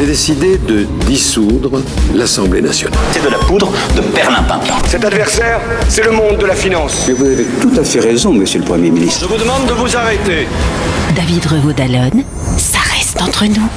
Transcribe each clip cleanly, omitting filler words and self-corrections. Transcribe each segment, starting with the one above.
J'ai décidé de dissoudre l'Assemblée nationale. C'est de la poudre de perlimpinpin. Cet adversaire, c'est le monde de la finance. Mais vous avez tout à fait raison, monsieur le Premier ministre. Je vous demande de vous arrêter. David Revaud-Dallon, ça reste entre nous.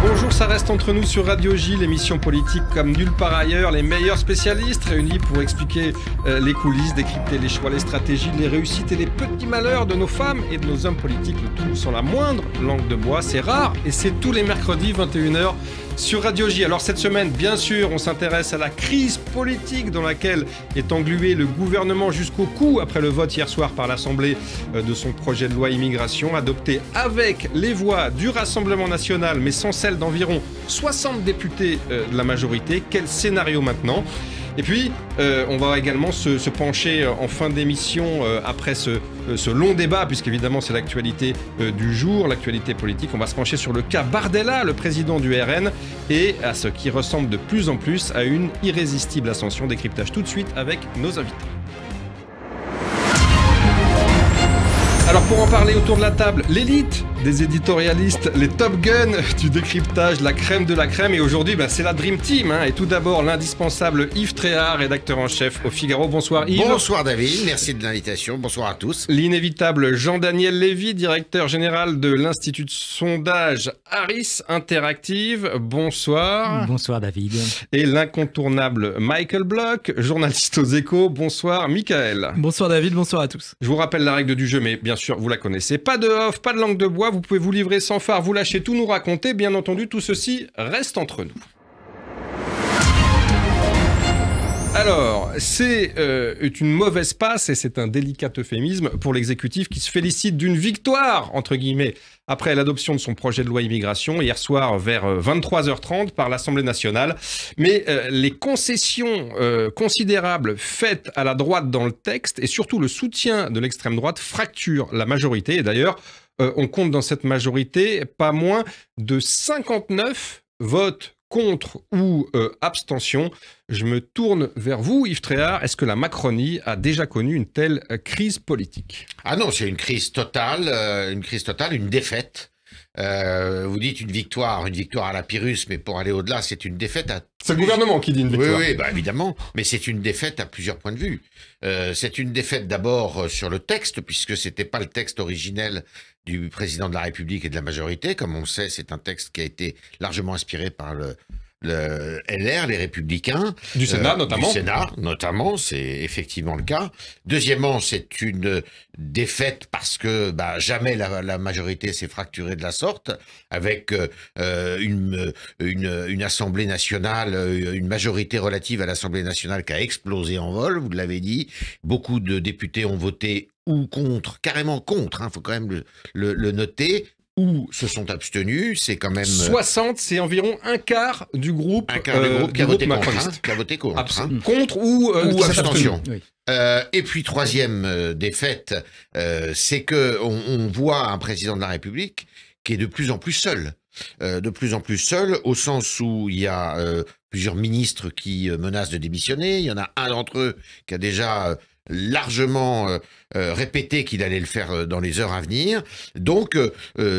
Bonjour, ça reste entre nous sur Radio J, l'émission politique comme nulle part ailleurs. Les meilleurs spécialistes réunis pour expliquer les coulisses, décrypter les choix, les stratégies, les réussites et les petits malheurs de nos femmes et de nos hommes politiques. Le tout sans la moindre langue de bois. C'est rare et c'est tous les mercredis 21h sur Radio J. Alors cette semaine, bien sûr, on s'intéresse à la crise politique dans laquelle est englué le gouvernement jusqu'au cou après le vote hier soir par l'Assemblée de son projet de loi immigration, adopté avec les voix du Rassemblement national, mais sans celle d'environ 60 députés de la majorité. Quel scénario maintenant ? Et puis, on va également se pencher en fin d'émission, après ce long débat, puisqu'évidemment c'est l'actualité du jour, l'actualité politique. On va se pencher sur le cas Bardella, le président du RN, et à ce qui ressemble de plus en plus à une irrésistible ascension. Décryptage tout de suite avec nos invités. Alors pour en parler autour de la table, l'élite des éditorialistes, les Top Guns du décryptage, la crème de la crème. Et aujourd'hui, c'est la Dream Team. Et tout d'abord, l'indispensable Yves Tréhard, rédacteur en chef au Figaro. Bonsoir Yves. Bonsoir David, merci de l'invitation. Bonsoir à tous. L'inévitable Jean-Daniel Lévy, directeur général de l'Institut de sondage Harris Interactive. Bonsoir. Bonsoir David. Et l'incontournable Michael Bloch, journaliste aux Échos. Bonsoir Michael. Bonsoir David, bonsoir à tous. Je vous rappelle la règle du jeu, mais bien sûr, vous la connaissez. Pas de off, pas de langue de bois, vous pouvez vous livrer sans phare, vous lâcher tout, nous raconter. Bien entendu, tout ceci reste entre nous. Alors, c'est une mauvaise passe, et c'est un délicat euphémisme pour l'exécutif qui se félicite d'une victoire, entre guillemets, après l'adoption de son projet de loi immigration, hier soir vers 23h30 par l'Assemblée nationale. Mais les concessions considérables faites à la droite dans le texte, et surtout le soutien de l'extrême droite, fracturent la majorité. Et d'ailleurs, on compte dans cette majorité pas moins de 59 votes contre ou abstention. Je me tourne vers vous, Yves Tréhard. Est-ce que la Macronie a déjà connu une telle crise politique ? Ah non, c'est une crise totale, une défaite. Vous dites une victoire à la Pyrrhus, mais pour aller au-delà, c'est une défaite à... C'est le gouvernement qui dit une victoire. Oui, évidemment, mais c'est une défaite à plusieurs points de vue. C'est une défaite d'abord sur le texte, puisque c'était pas le texte originel du président de la République et de la majorité. Comme on sait, c'est un texte qui a été largement inspiré par le LR, les Républicains. Du Sénat, notamment. Du Sénat, notamment, c'est effectivement le cas. Deuxièmement, c'est une défaite parce que jamais la majorité s'est fracturée de la sorte, avec une Assemblée nationale, une majorité relative à l'Assemblée nationale qui a explosé en vol, vous l'avez dit. Beaucoup de députés ont voté ou contre, carrément contre, faut quand même le noter, ou se sont abstenus, c'est quand même... 60, c'est environ un quart du groupe, qui a voté contre. Contre ou abstention. Oui. Et puis, troisième défaite, c'est que on voit un président de la République qui est de plus en plus seul. Au sens où il y a plusieurs ministres qui menacent de démissionner. Il y en a un d'entre eux qui a déjà... largement répété qu'il allait le faire dans les heures à venir. Donc,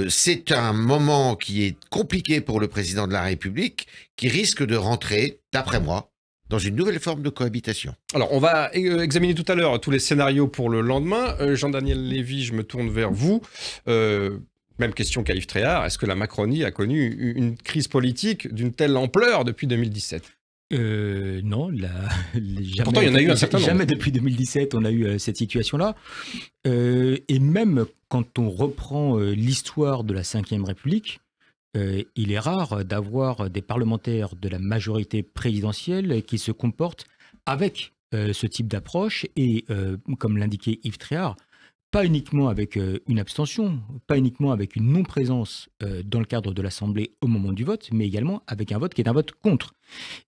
c'est un moment qui est compliqué pour le président de la République, qui risque de rentrer, d'après moi, dans une nouvelle forme de cohabitation. Alors, on va examiner tout à l'heure tous les scénarios pour le lendemain. Jean-Daniel Lévy, je me tourne vers vous. Même question qu'à Yves Tréhard. Est-ce que la Macronie a connu une crise politique d'une telle ampleur depuis 2017 ? Non, jamais, pourtant il y en a eu un certain nombre. Jamais depuis 2017 on a eu cette situation-là. Et même quand on reprend l'histoire de la Ve République, il est rare d'avoir des parlementaires de la majorité présidentielle qui se comportent avec ce type d'approche et, comme l'indiquait Yves Tréhard, pas uniquement avec une abstention, pas uniquement avec une non-présence dans le cadre de l'Assemblée au moment du vote, mais également avec un vote qui est un vote contre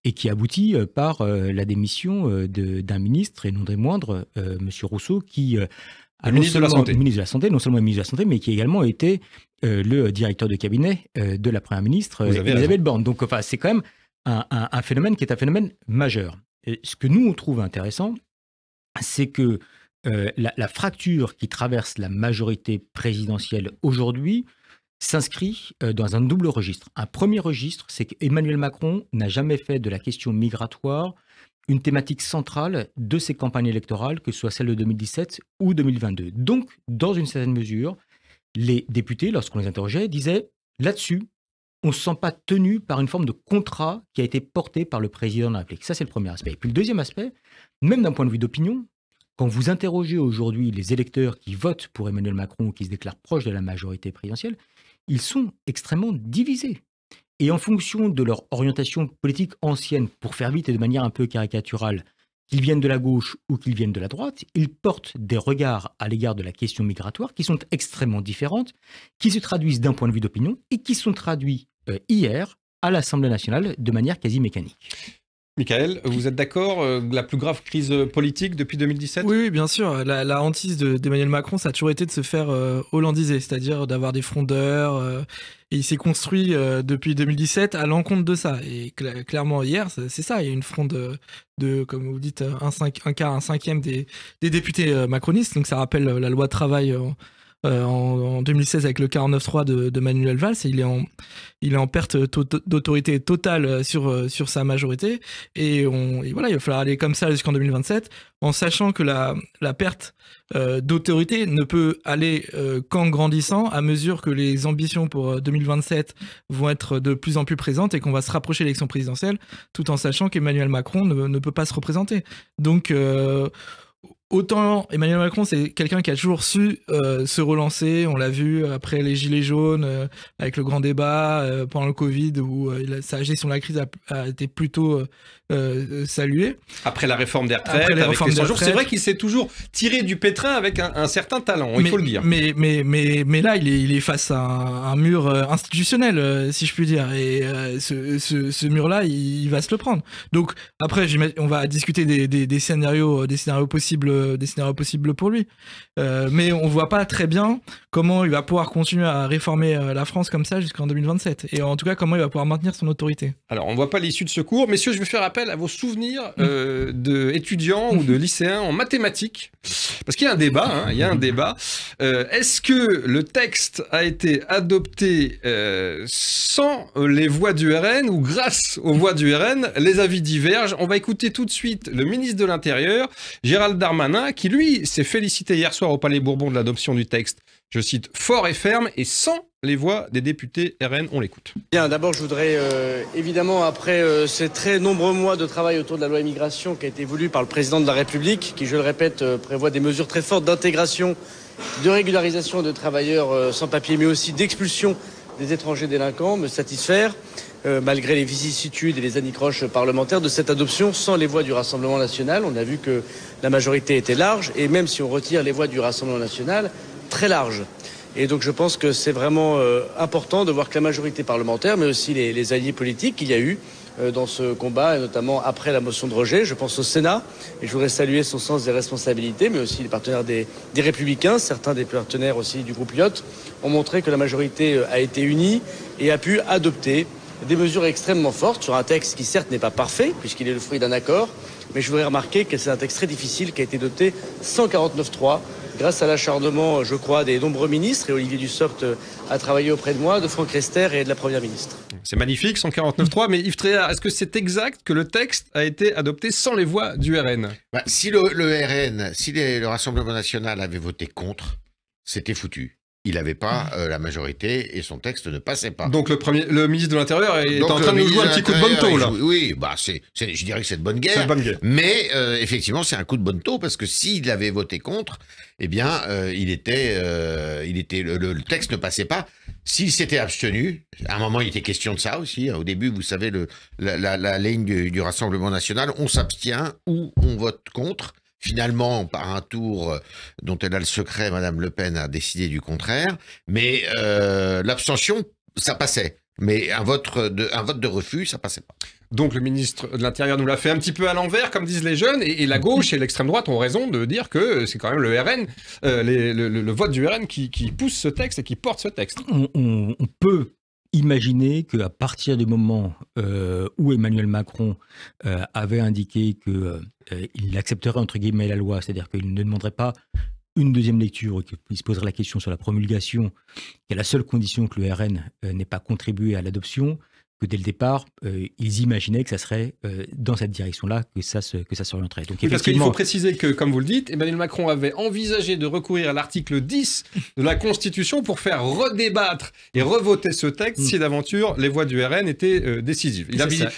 et qui aboutit par la démission d'un ministre, et non des moindres, M. Rousseau, qui ministre de la Santé. Ministre de la Santé, non seulement ministre de la Santé, mais qui a également été le directeur de cabinet de la Première ministre, Elisabeth Borne. Donc c'est quand même un phénomène qui est un phénomène majeur. Et ce que nous, on trouve intéressant, c'est que la fracture qui traverse la majorité présidentielle aujourd'hui s'inscrit dans un double registre. Un premier registre, c'est qu'Emmanuel Macron n'a jamais fait de la question migratoire une thématique centrale de ses campagnes électorales, que ce soit celle de 2017 ou 2022. Donc, dans une certaine mesure, les députés, lorsqu'on les interrogeait, disaient là-dessus, on ne se sent pas tenu par une forme de contrat qui a été porté par le président de la République. Ça, c'est le premier aspect. Et puis le deuxième aspect, même d'un point de vue d'opinion, quand vous interrogez aujourd'hui les électeurs qui votent pour Emmanuel Macron ou qui se déclarent proches de la majorité présidentielle, ils sont extrêmement divisés. Et en fonction de leur orientation politique ancienne, pour faire vite et de manière un peu caricaturale, qu'ils viennent de la gauche ou qu'ils viennent de la droite, ils portent des regards à l'égard de la question migratoire qui sont extrêmement différentes, qui se traduisent d'un point de vue d'opinion et qui sont traduits hier à l'Assemblée nationale de manière quasi mécanique. Michael, vous êtes d'accord, la plus grave crise politique depuis 2017 ? Oui, bien sûr. La hantise d'Emmanuel Macron, ça a toujours été de se faire hollandiser, c'est-à-dire d'avoir des frondeurs. Et il s'est construit depuis 2017 à l'encontre de ça. Et clairement, hier, c'est ça. Il y a une fronde de comme vous dites, un cinquième des députés macronistes. Donc ça rappelle la loi de travail en 2016 avec le 49.3 de Manuel Valls. Et il est en perte d'autorité totale sur sa majorité. Et voilà, il va falloir aller comme ça jusqu'en 2027, en sachant que la perte d'autorité ne peut aller qu'en grandissant à mesure que les ambitions pour 2027 vont être de plus en plus présentes et qu'on va se rapprocher de l'élection présidentielle, tout en sachant qu'Emmanuel Macron ne peut pas se représenter. Donc autant Emmanuel Macron, c'est quelqu'un qui a toujours su se relancer. On l'a vu après les Gilets jaunes, avec le grand débat, pendant le Covid, où sa gestion de la crise a été plutôt saluée. Après la réforme des retraites, c'est vrai qu'il s'est toujours tiré du pétrin avec un certain talent, il faut le dire. Mais là, il est face à un mur institutionnel, si je puis dire. Et ce mur-là, il va se le prendre. Donc après, on va discuter des scénarios possibles pour lui. Mais on voit pas très bien comment il va pouvoir continuer à réformer la France comme ça jusqu'en 2027. Et en tout cas, comment il va pouvoir maintenir son autorité. Alors, on voit pas l'issue de ce cours. Messieurs, je vais faire appel à vos souvenirs d'étudiants ou de lycéens en mathématiques. Parce qu'il y a un débat. Est-ce que le texte a été adopté sans les voix du RN ou grâce aux voix du RN? Les avis divergent. On va écouter tout de suite le ministre de l'Intérieur, Gérald Darmanin, qui lui s'est félicité hier soir au Palais Bourbon de l'adoption du texte, je cite, fort et ferme et sans les voix des députés RN. On l'écoute. Bien, d'abord je voudrais évidemment, après ces très nombreux mois de travail autour de la loi immigration qui a été voulue par le président de la République, qui je le répète prévoit des mesures très fortes d'intégration, de régularisation de travailleurs sans papier, mais aussi d'expulsion des étrangers délinquants, me satisfaire, malgré les vicissitudes et les anicroches parlementaires, de cette adoption sans les voix du Rassemblement national. On a vu que la majorité était large, et même si on retire les voix du Rassemblement national, très large. Et donc je pense que c'est vraiment important de voir que la majorité parlementaire, mais aussi les alliés politiques qu'il y a eu dans ce combat, et notamment après la motion de rejet, je pense au Sénat, et je voudrais saluer son sens des responsabilités, mais aussi les partenaires des Républicains, certains des partenaires aussi du groupe Lyot, ont montré que la majorité a été unie et a pu adopter des mesures extrêmement fortes sur un texte qui certes n'est pas parfait, puisqu'il est le fruit d'un accord, mais je voudrais remarquer que c'est un texte très difficile qui a été doté 149.3, grâce à l'acharnement, je crois, des nombreux ministres, et Olivier Dussopt a travaillé auprès de moi, de Franck Riester et de la Première ministre. C'est magnifique, 149.3, mais Yves Tréhard, est-ce que c'est exact que le texte a été adopté sans les voix du RN ? Si le RN, si le Rassemblement national avait voté contre, c'était foutu. Il n'avait pas la majorité et son texte ne passait pas. Donc le ministre de l'Intérieur est en train de nous jouer un petit coup de bonneteau, là. Oui, je dirais que c'est de bonne guerre. Mais effectivement, c'est un coup de bonneteau parce que s'il avait voté contre, eh bien, le texte ne passait pas. S'il s'était abstenu, à un moment, il était question de ça aussi. Au début, vous savez, la ligne du Rassemblement national, on s'abstient ou on vote contre. Finalement, par un tour dont elle a le secret, Madame Le Pen a décidé du contraire. Mais l'abstention, ça passait. Mais un vote de refus, ça passait pas. Donc le ministre de l'Intérieur nous l'a fait un petit peu à l'envers, comme disent les jeunes, et la gauche et l'extrême droite ont raison de dire que c'est quand même le RN, le vote du RN qui pousse ce texte et qui porte ce texte. On peut imaginer qu'à partir du moment où Emmanuel Macron avait indiqué qu'il accepterait entre guillemets la loi, c'est-à-dire qu'il ne demanderait pas une deuxième lecture et qu'il se poserait la question sur la promulgation, qui est la seule condition que le RN n'ait pas contribué à l'adoption, que dès le départ, ils imaginaient que ça serait dans cette direction-là que ça s'orienterait. Donc, oui, parce qu'il faut préciser que, comme vous le dites, Emmanuel Macron avait envisagé de recourir à l'article 10 de la Constitution pour faire redébattre et revoter ce texte si d'aventure les voix du RN étaient décisives.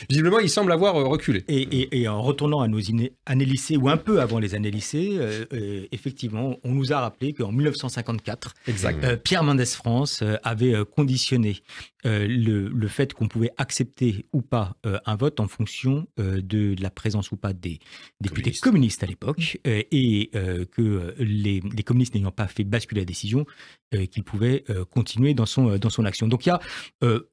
Visiblement, il semble avoir reculé. Et en retournant à nos années lycée, ou un peu avant les années lycée, effectivement, on nous a rappelé qu'en 1954, Pierre Mendès France avait conditionné le fait qu'on pouvait accepter ou pas un vote en fonction de la présence ou pas des députés communistes à l'époque, et que les communistes n'ayant pas fait basculer la décision, qu'il pouvait continuer dans son action. Donc il y a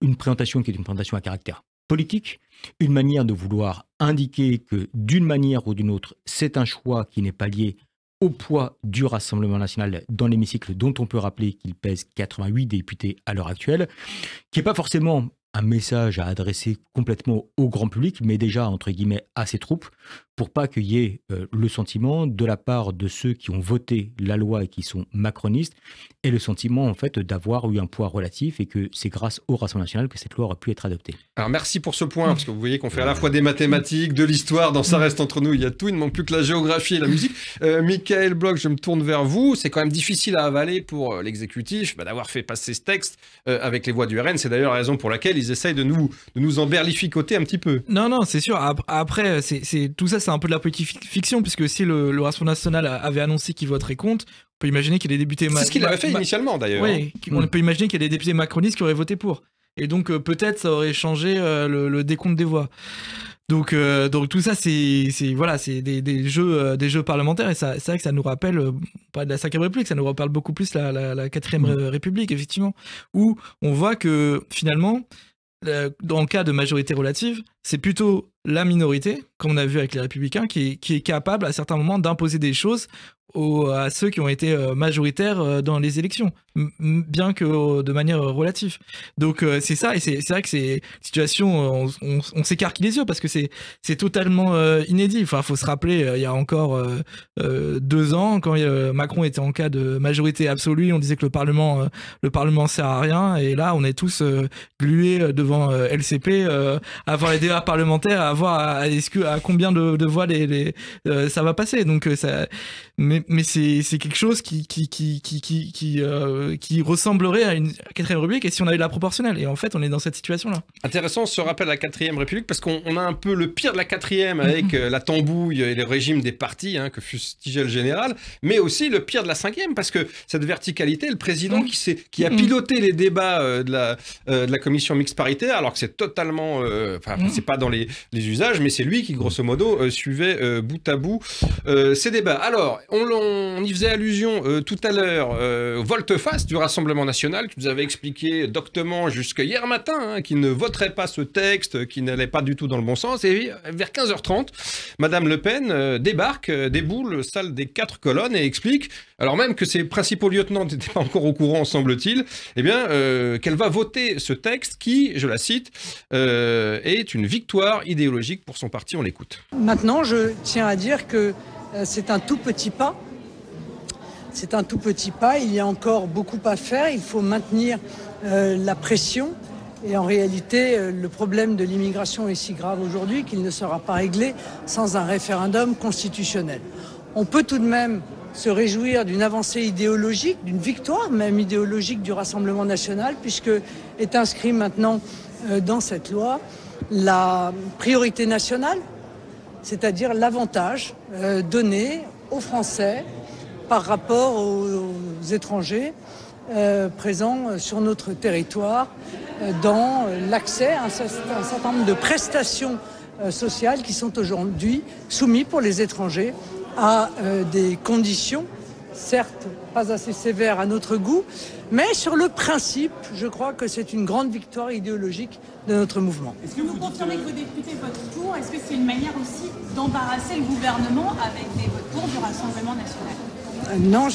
une présentation qui est une présentation à caractère politique, une manière de vouloir indiquer que d'une manière ou d'une autre, c'est un choix qui n'est pas lié au poids du Rassemblement national dans l'hémicycle, dont on peut rappeler qu'il pèse 88 députés à l'heure actuelle, qui n'est pas forcément un message à adresser complètement au grand public, mais déjà, entre guillemets, à ses troupes, pour pas qu'il y ait le sentiment de la part de ceux qui ont voté la loi et qui sont macronistes, et le sentiment, en fait, d'avoir eu un poids relatif et que c'est grâce au Rassemblement national que cette loi aurait pu être adoptée. Alors, merci pour ce point, parce que vous voyez qu'on fait à la fois des mathématiques, de l'histoire, dans Ça reste entre nous, il y a tout, il ne manque plus que la géographie et la musique. Michael Bloch, je me tourne vers vous. C'est quand même difficile à avaler pour l'exécutif d'avoir fait passer ce texte avec les voix du RN. C'est d'ailleurs la raison pour laquelle ils essayent de nous emberlificoter un petit peu. Non, c'est sûr. Après, tout ça, c'est un peu de la politique fiction, puisque si le Rassemblement national avait annoncé qu'il voterait contre, on peut imaginer qu'il y a des députés... C'est ce qu'il avait fait initialement, d'ailleurs. Oui, on peut imaginer qu'il y a des députés macronistes qui auraient voté pour. Et donc, peut-être, ça aurait changé le décompte des voix. Donc tout ça, c'est des jeux parlementaires, et c'est vrai que ça nous rappelle pas de la 5e République, ça nous rappelle beaucoup plus la 4e République, effectivement, où on voit que finalement, dans le cas de majorité relative, c'est plutôt la minorité, comme on a vu avec les Républicains, qui est capable à certains moments d'imposer des choses à ceux qui ont été majoritaires dans les élections, bien que de manière relative. Donc c'est ça, et c'est vrai que c'est une situation, on s'écarquille les yeux parce que c'est totalement inédit. Enfin, faut se rappeler, il y a encore 2 ans, quand Macron était en cas de majorité absolue, on disait que le Parlement sert à rien, et là on est tous glués devant LCP, à voir les débats parlementaires, à voir à combien de voix ça va passer. Donc mais c'est quelque chose qui ressemblerait à une 4e République, et si on avait la proportionnelle, et en fait on est dans cette situation là. Intéressant ce rappel à la 4e République, parce qu'on a un peu le pire de la 4e avec la tambouille et le régime des partis, que fustigeait le général, mais aussi le pire de la 5e, parce que cette verticalité, le président qui a piloté les débats de la commission mixte paritaire, alors que c'est totalement c'est pas dans les usages, mais c'est lui qui grosso modo suivait bout à bout ces débats. Alors on y faisait allusion tout à l'heure, volte-face du Rassemblement national, qui nous avait expliqué doctement jusqu'à hier matin qu'il ne voterait pas ce texte, qui n'allait pas du tout dans le bon sens. Et vers 15h30, Madame Le Pen déboule, salle des 4 colonnes, et explique, alors même que ses principaux lieutenants n'étaient pas encore au courant, semble-t-il, qu'elle va voter ce texte qui, je la cite, est une victoire idéologique pour son parti. On l'écoute. Maintenant, je tiens à dire que c'est un tout petit pas. C'est un tout petit pas, il y a encore beaucoup à faire, il faut maintenir la pression. Et en réalité, le problème de l'immigration est si grave aujourd'hui qu'il ne sera pas réglé sans un référendum constitutionnel. On peut tout de même se réjouir d'une avancée idéologique, d'une victoire même idéologique du Rassemblement national, puisque est inscrit maintenant dans cette loi la priorité nationale, c'est-à-dire l'avantage donné aux Français par rapport aux étrangers présents sur notre territoire dans l'accès à un certain nombre de prestations sociales qui sont aujourd'hui soumises pour les étrangers à des conditions, certes pas assez sévères à notre goût, mais sur le principe, je crois que c'est une grande victoire idéologique de notre mouvement. Est-ce que vous confirmez que vos députés votent pour? Est-ce que c'est une manière aussi d'embarrasser le gouvernement avec des votes pour du Rassemblement national? Non,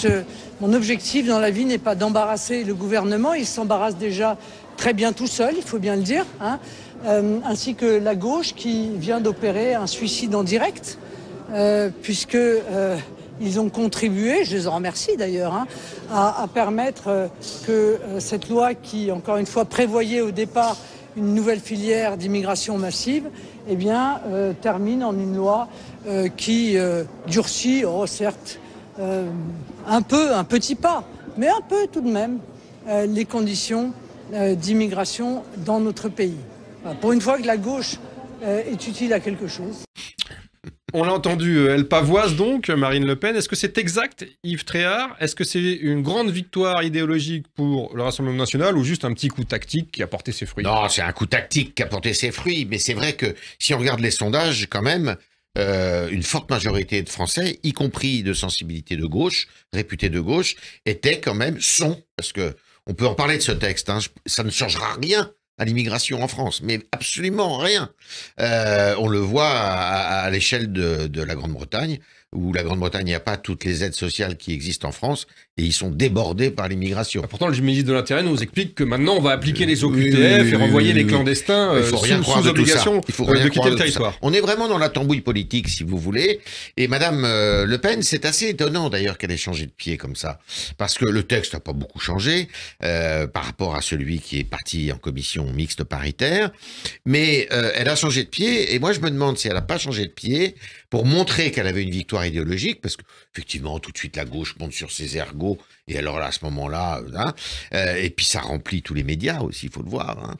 mon objectif dans la vie n'est pas d'embarrasser le gouvernement. Il s'embarrasse déjà très bien tout seul, il faut bien le dire, ainsi que la gauche qui vient d'opérer un suicide en direct, puisque Ils ont contribué, je les en remercie d'ailleurs, hein, à permettre que cette loi qui, encore une fois, prévoyait au départ une nouvelle filière d'immigration massive, eh bien, termine en une loi qui durcit, certes, un petit pas, mais un peu tout de même, les conditions d'immigration dans notre pays. Voilà, pour une fois que la gauche est utile à quelque chose. On l'a entendu, elle pavoise donc, Marine Le Pen. Est-ce que c'est exact, Yves Tréhard? Est-ce que c'est une grande victoire idéologique pour le Rassemblement national ou juste un petit coup tactique qui a porté ses fruits? Non, c'est un coup tactique qui a porté ses fruits, mais c'est vrai que si on regarde les sondages, quand même, une forte majorité de Français, y compris de sensibilité de gauche, réputés de gauche, étaient quand même, parce que on peut en parler de ce texte, hein, ça ne changera rien à l'immigration en France, mais absolument rien. On le voit à l'échelle de la Grande-Bretagne, où la Grande-Bretagne n'a pas toutes les aides sociales qui existent en France, et ils sont débordés par l'immigration. Pourtant, le ministre de l'Intérieur nous explique que maintenant, on va appliquer les OQTF et renvoyer les clandestins sous obligation de quitter le territoire. On est vraiment dans la tambouille politique, si vous voulez. Et Madame Le Pen, c'est assez étonnant d'ailleurs qu'elle ait changé de pied comme ça, parce que le texte n'a pas beaucoup changé par rapport à celui qui est parti en commission mixte paritaire, mais elle a changé de pied, et moi je me demande si elle n'a pas changé de pied pour montrer qu'elle avait une victoire idéologique, parce que effectivement tout de suite la gauche monte sur ses ergots, et alors là à ce moment-là, et puis ça remplit tous les médias aussi, il faut le voir. Hein.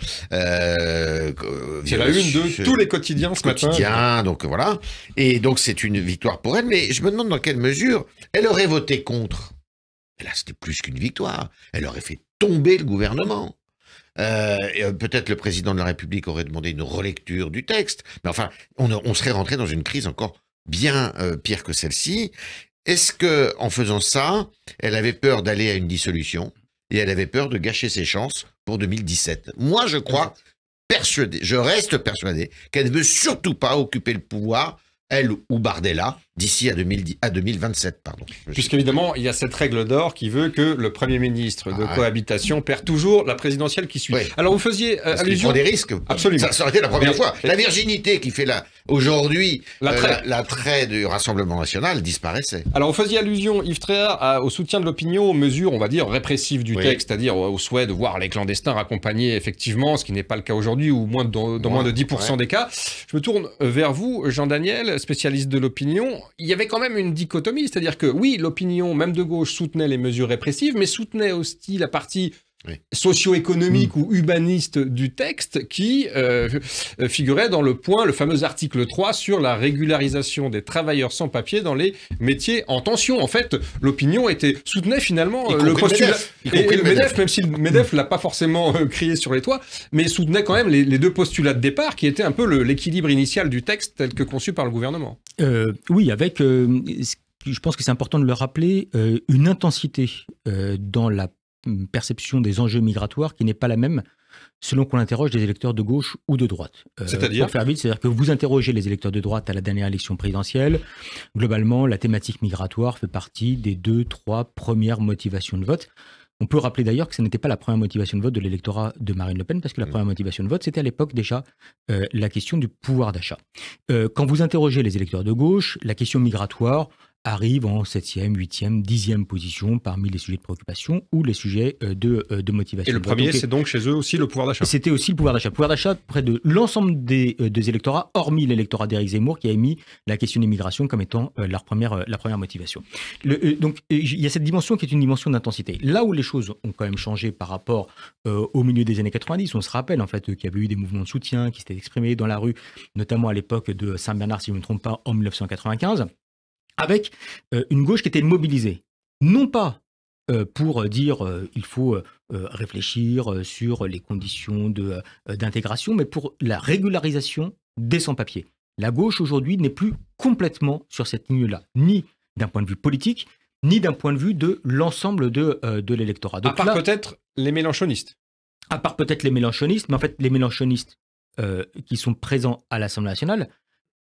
C'est la une de tous les quotidiens ce matin. Donc voilà, et donc c'est une victoire pour elle, mais je me demande dans quelle mesure elle aurait voté contre. Et là c'était plus qu'une victoire, elle aurait fait tomber le gouvernement. Peut-être le président de la République aurait demandé une relecture du texte, mais enfin, on serait rentré dans une crise encore bien pire que celle-ci. Est-ce que, en faisant ça, elle avait peur d'aller à une dissolution et elle avait peur de gâcher ses chances pour 2017? Moi, je crois, je reste persuadé qu'elle ne veut surtout pas occuper le pouvoir, elle ou Bardella, d'ici à 2027, pardon. Puisqu'évidemment, il y a cette règle d'or qui veut que le Premier ministre de cohabitation perd toujours la présidentielle qui suit. Ouais. Alors vous faisiez allusion... Il prend des risques. Absolument. Ça aurait été la première fois. La virginité qui fait aujourd'hui l'attrait du Rassemblement national disparaissait. Alors vous faisiez allusion, Yves Tréhard, au soutien de l'opinion aux mesures, on va dire, répressives du texte, c'est-à-dire au souhait de voir les clandestins raccompagnés effectivement, ce qui n'est pas le cas aujourd'hui, ou moins dans moins de 10% des cas. Je me tourne vers vous, Jean-Daniel, spécialiste de l'opinion. Il y avait quand même une dichotomie, c'est-à-dire que oui, l'opinion, même de gauche, soutenait les mesures répressives, mais soutenait aussi la partie socio-économique ou humaniste du texte qui figurait dans le fameux article 3 sur la régularisation des travailleurs sans papier dans les métiers en tension. En fait, l'opinion soutenait finalement le postulat. Et le MEDEF, même si le MEDEF l'a pas forcément crié sur les toits, mais soutenait quand même les deux postulats de départ qui étaient un peu l'équilibre initial du texte tel que conçu par le gouvernement. Oui, avec, je pense que c'est important de le rappeler, une intensité dans la perception des enjeux migratoires qui n'est pas la même selon qu'on interroge des électeurs de gauche ou de droite. C'est-à-dire ? Pour faire vite, c'est-à-dire que vous interrogez les électeurs de droite à la dernière élection présidentielle. Globalement, la thématique migratoire fait partie des 2-3 premières motivations de vote. On peut rappeler d'ailleurs que ce n'était pas la première motivation de vote de l'électorat de Marine Le Pen, parce que la première motivation de vote, c'était à l'époque déjà la question du pouvoir d'achat. Quand vous interrogez les électeurs de gauche, la question migratoire arrive en 7e, 8e, 10e position parmi les sujets de préoccupation ou les sujets de motivation. Et le premier, c'est donc chez eux aussi le pouvoir d'achat. C'était aussi le pouvoir d'achat. Le pouvoir d'achat près de l'ensemble des électorats, hormis l'électorat d'Éric Zemmour, qui a émis la question d'immigration comme étant la première motivation. Donc il y a cette dimension qui est une dimension d'intensité. Là où les choses ont quand même changé par rapport au milieu des années 90, on se rappelle en fait qu'il y avait eu des mouvements de soutien qui s'étaient exprimés dans la rue, notamment à l'époque de Saint-Bernard, si je ne me trompe pas, en 1995. Avec une gauche qui était mobilisée, non pas pour dire il faut réfléchir sur les conditions d'intégration, mais pour la régularisation des sans-papiers. La gauche aujourd'hui n'est plus complètement sur cette ligne-là, ni d'un point de vue politique, ni d'un point de vue de l'ensemble de l'électorat. À part peut-être les mélenchonistes. À part peut-être les mélenchonistes, mais en fait les mélenchonistes qui sont présents à l'Assemblée nationale,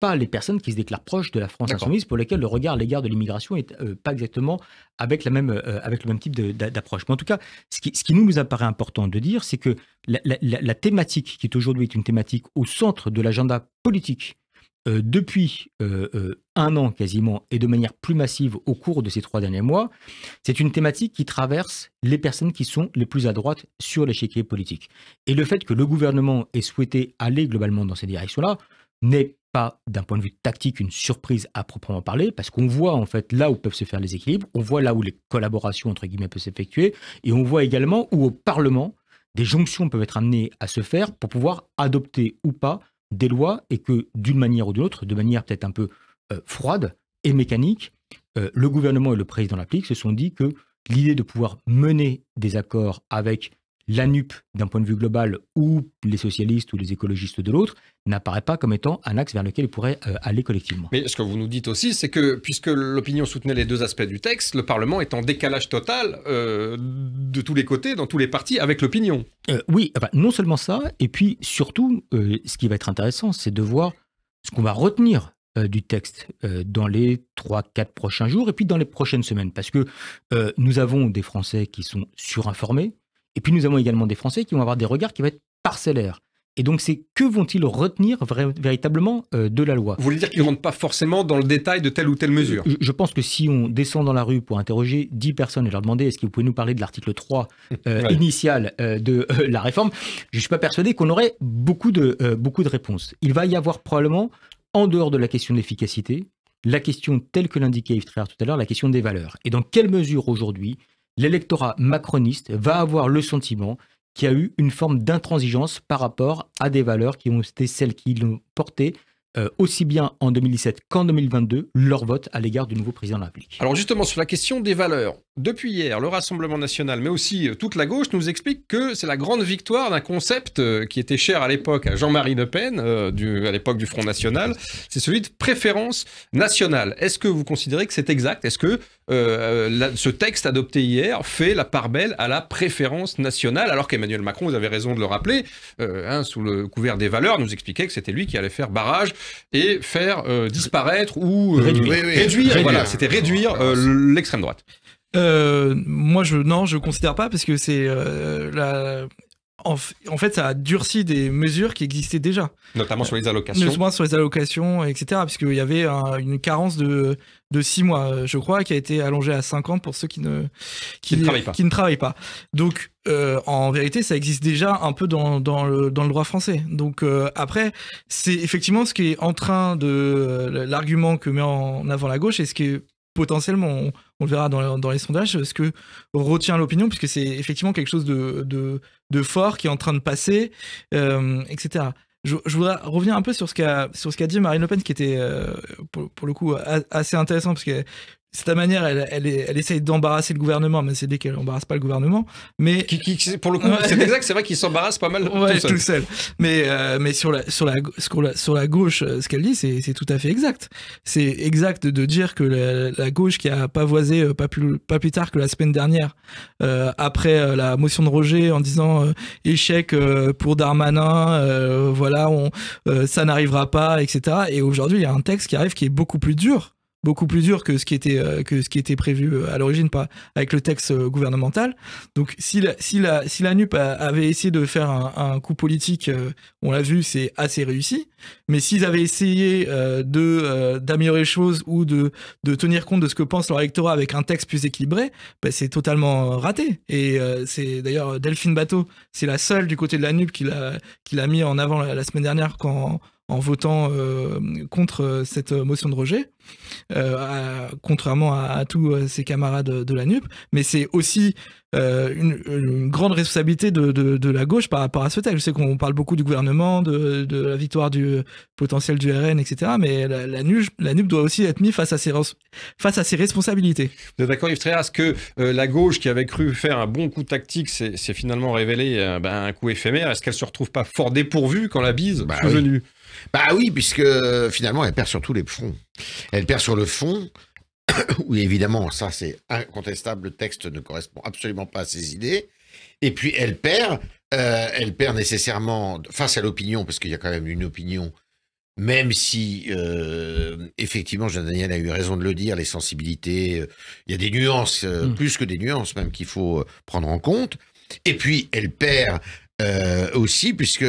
pas les personnes qui se déclarent proches de la France insoumise, pour lesquelles le regard à l'égard de l'immigration n'est pas exactement avec le même type d'approche. Mais en tout cas, ce qui nous apparaît important de dire, c'est que la thématique qui est aujourd'hui une thématique au centre de l'agenda politique depuis un an quasiment, et de manière plus massive au cours de ces 3 derniers mois, c'est une thématique qui traverse les personnes qui sont les plus à droite sur l'échiquier politique. Et le fait que le gouvernement ait souhaité aller globalement dans ces directions-là n'est pas, d'un point de vue tactique, une surprise à proprement parler, parce qu'on voit en fait là où peuvent se faire les équilibres, on voit là où les collaborations, entre guillemets, peuvent s'effectuer, et on voit également où au Parlement, des jonctions peuvent être amenées à se faire pour pouvoir adopter ou pas des lois, et que d'une manière ou d'une autre, de manière peut-être un peu froide et mécanique, le gouvernement et le président de la République se sont dit que l'idée de pouvoir mener des accords avec la NUP d'un point de vue global ou les socialistes ou les écologistes de l'autre n'apparaît pas comme étant un axe vers lequel ils pourraient aller collectivement. Mais ce que vous nous dites aussi, c'est que puisque l'opinion soutenait les 2 aspects du texte, le Parlement est en décalage total de tous les côtés, dans tous les partis, avec l'opinion. Oui, enfin, non seulement ça, et puis surtout, ce qui va être intéressant, c'est de voir ce qu'on va retenir du texte dans les 3-4 prochains jours et puis dans les prochaines semaines. Parce que nous avons des Français qui sont surinformés, et puis nous avons également des Français qui vont avoir des regards qui vont être parcellaires. Et donc, c'est que vont-ils retenir véritablement de la loi? Vous voulez dire qu'ils ne rentrent pas forcément dans le détail de telle ou telle mesure? Je pense que si on descend dans la rue pour interroger 10 personnes et leur demander est-ce que vous pouvez nous parler de l'article 3 initial de la réforme, je ne suis pas persuadé qu'on aurait beaucoup de réponses. Il va y avoir probablement, en dehors de la question de l'efficacité, la question telle que l'indiquait Yves Tréhard tout à l'heure, la question des valeurs. Et dans quelle mesure aujourd'hui l'électorat macroniste va avoir le sentiment qu'il y a eu une forme d'intransigeance par rapport à des valeurs qui ont été celles qui l'ont porté aussi bien en 2017 qu'en 2022, leur vote à l'égard du nouveau président de la République. Alors justement, sur la question des valeurs, depuis hier, le Rassemblement national, mais aussi toute la gauche, nous explique que c'est la grande victoire d'un concept qui était cher à l'époque à Jean-Marie Le Pen, à l'époque du Front National, c'est celui de préférence nationale. Est-ce que vous considérez que c'est exact? Est-ce que ce texte adopté hier fait la part belle à la préférence nationale, alors qu'Emmanuel Macron, vous avez raison de le rappeler, sous le couvert des valeurs, nous expliquait que c'était lui qui allait faire barrage et faire disparaître ou réduire. Voilà, c'était réduire l'extrême droite. Moi, je considère pas, parce que c'est en fait, ça a durci des mesures qui existaient déjà. Notamment sur les allocations. Notamment sur les allocations, etc. Puisqu'il y avait une carence de 6 mois, je crois, qui a été allongée à 5 ans pour ceux qui ne travaillent pas. Donc, en vérité, ça existe déjà un peu dans le droit français. Donc, après, c'est effectivement ce qui est en train de... l'argument que met en avant la gauche, et ce qui est potentiellement, on le verra dans les sondages, ce que retient l'opinion, puisque c'est effectivement quelque chose de fort qui est en train de passer, etc. Je voudrais revenir un peu sur ce qu'a dit Marine Le Pen, qui était pour le coup assez intéressant, parce que c'est ta manière, elle essaye d'embarrasser le gouvernement, mais c'est dit qu'elle n'embarrasse pas le gouvernement. Mais pour le coup, c'est exact, c'est vrai qu'il s'embarrasse pas mal tout seul. Mais sur la gauche, ce qu'elle dit, c'est tout à fait exact. C'est exact de dire que la gauche, qui a pavoisé pas plus tard que la semaine dernière, après la motion de rejet, en disant échec pour Darmanin, voilà, ça n'arrivera pas, etc. Et aujourd'hui, il y a un texte qui arrive qui est beaucoup plus dur que ce qui était prévu à l'origine, pas avec le texte gouvernemental. Donc si la NUP avait essayé de faire un coup politique, on l'a vu, c'est assez réussi. Mais s'ils avaient essayé d'améliorer les choses ou de tenir compte de ce que pense leur électorat avec un texte plus équilibré, c'est totalement raté. Et c'est d'ailleurs Delphine Batho, c'est la seule du côté de la NUP qui l'a mis en avant la semaine dernière en votant contre cette motion de rejet, contrairement à tous ses camarades de la NUP. Mais c'est aussi une grande responsabilité de la gauche par rapport à ce texte. Je sais qu'on parle beaucoup du gouvernement, de la victoire du potentiel du RN, etc. Mais la NUP doit aussi être mise face à ses responsabilités. Vous êtes d'accord, Yves Tréhard, que la gauche, qui avait cru faire un bon coup tactique, s'est finalement révélé un coup éphémère? Est-ce qu'elle ne se retrouve pas fort dépourvue quand la bise est venue? Bah oui, puisque finalement, elle perd sur tous les fronts. Elle perd sur le fond. Oui, évidemment, ça c'est incontestable, le texte ne correspond absolument pas à ses idées. Et puis elle perd nécessairement face à l'opinion, parce qu'il y a quand même une opinion, même si effectivement Jean-Daniel a eu raison de le dire, les sensibilités, il y a des nuances, plus que des nuances même, qu'il faut prendre en compte. Et puis elle perd aussi, puisque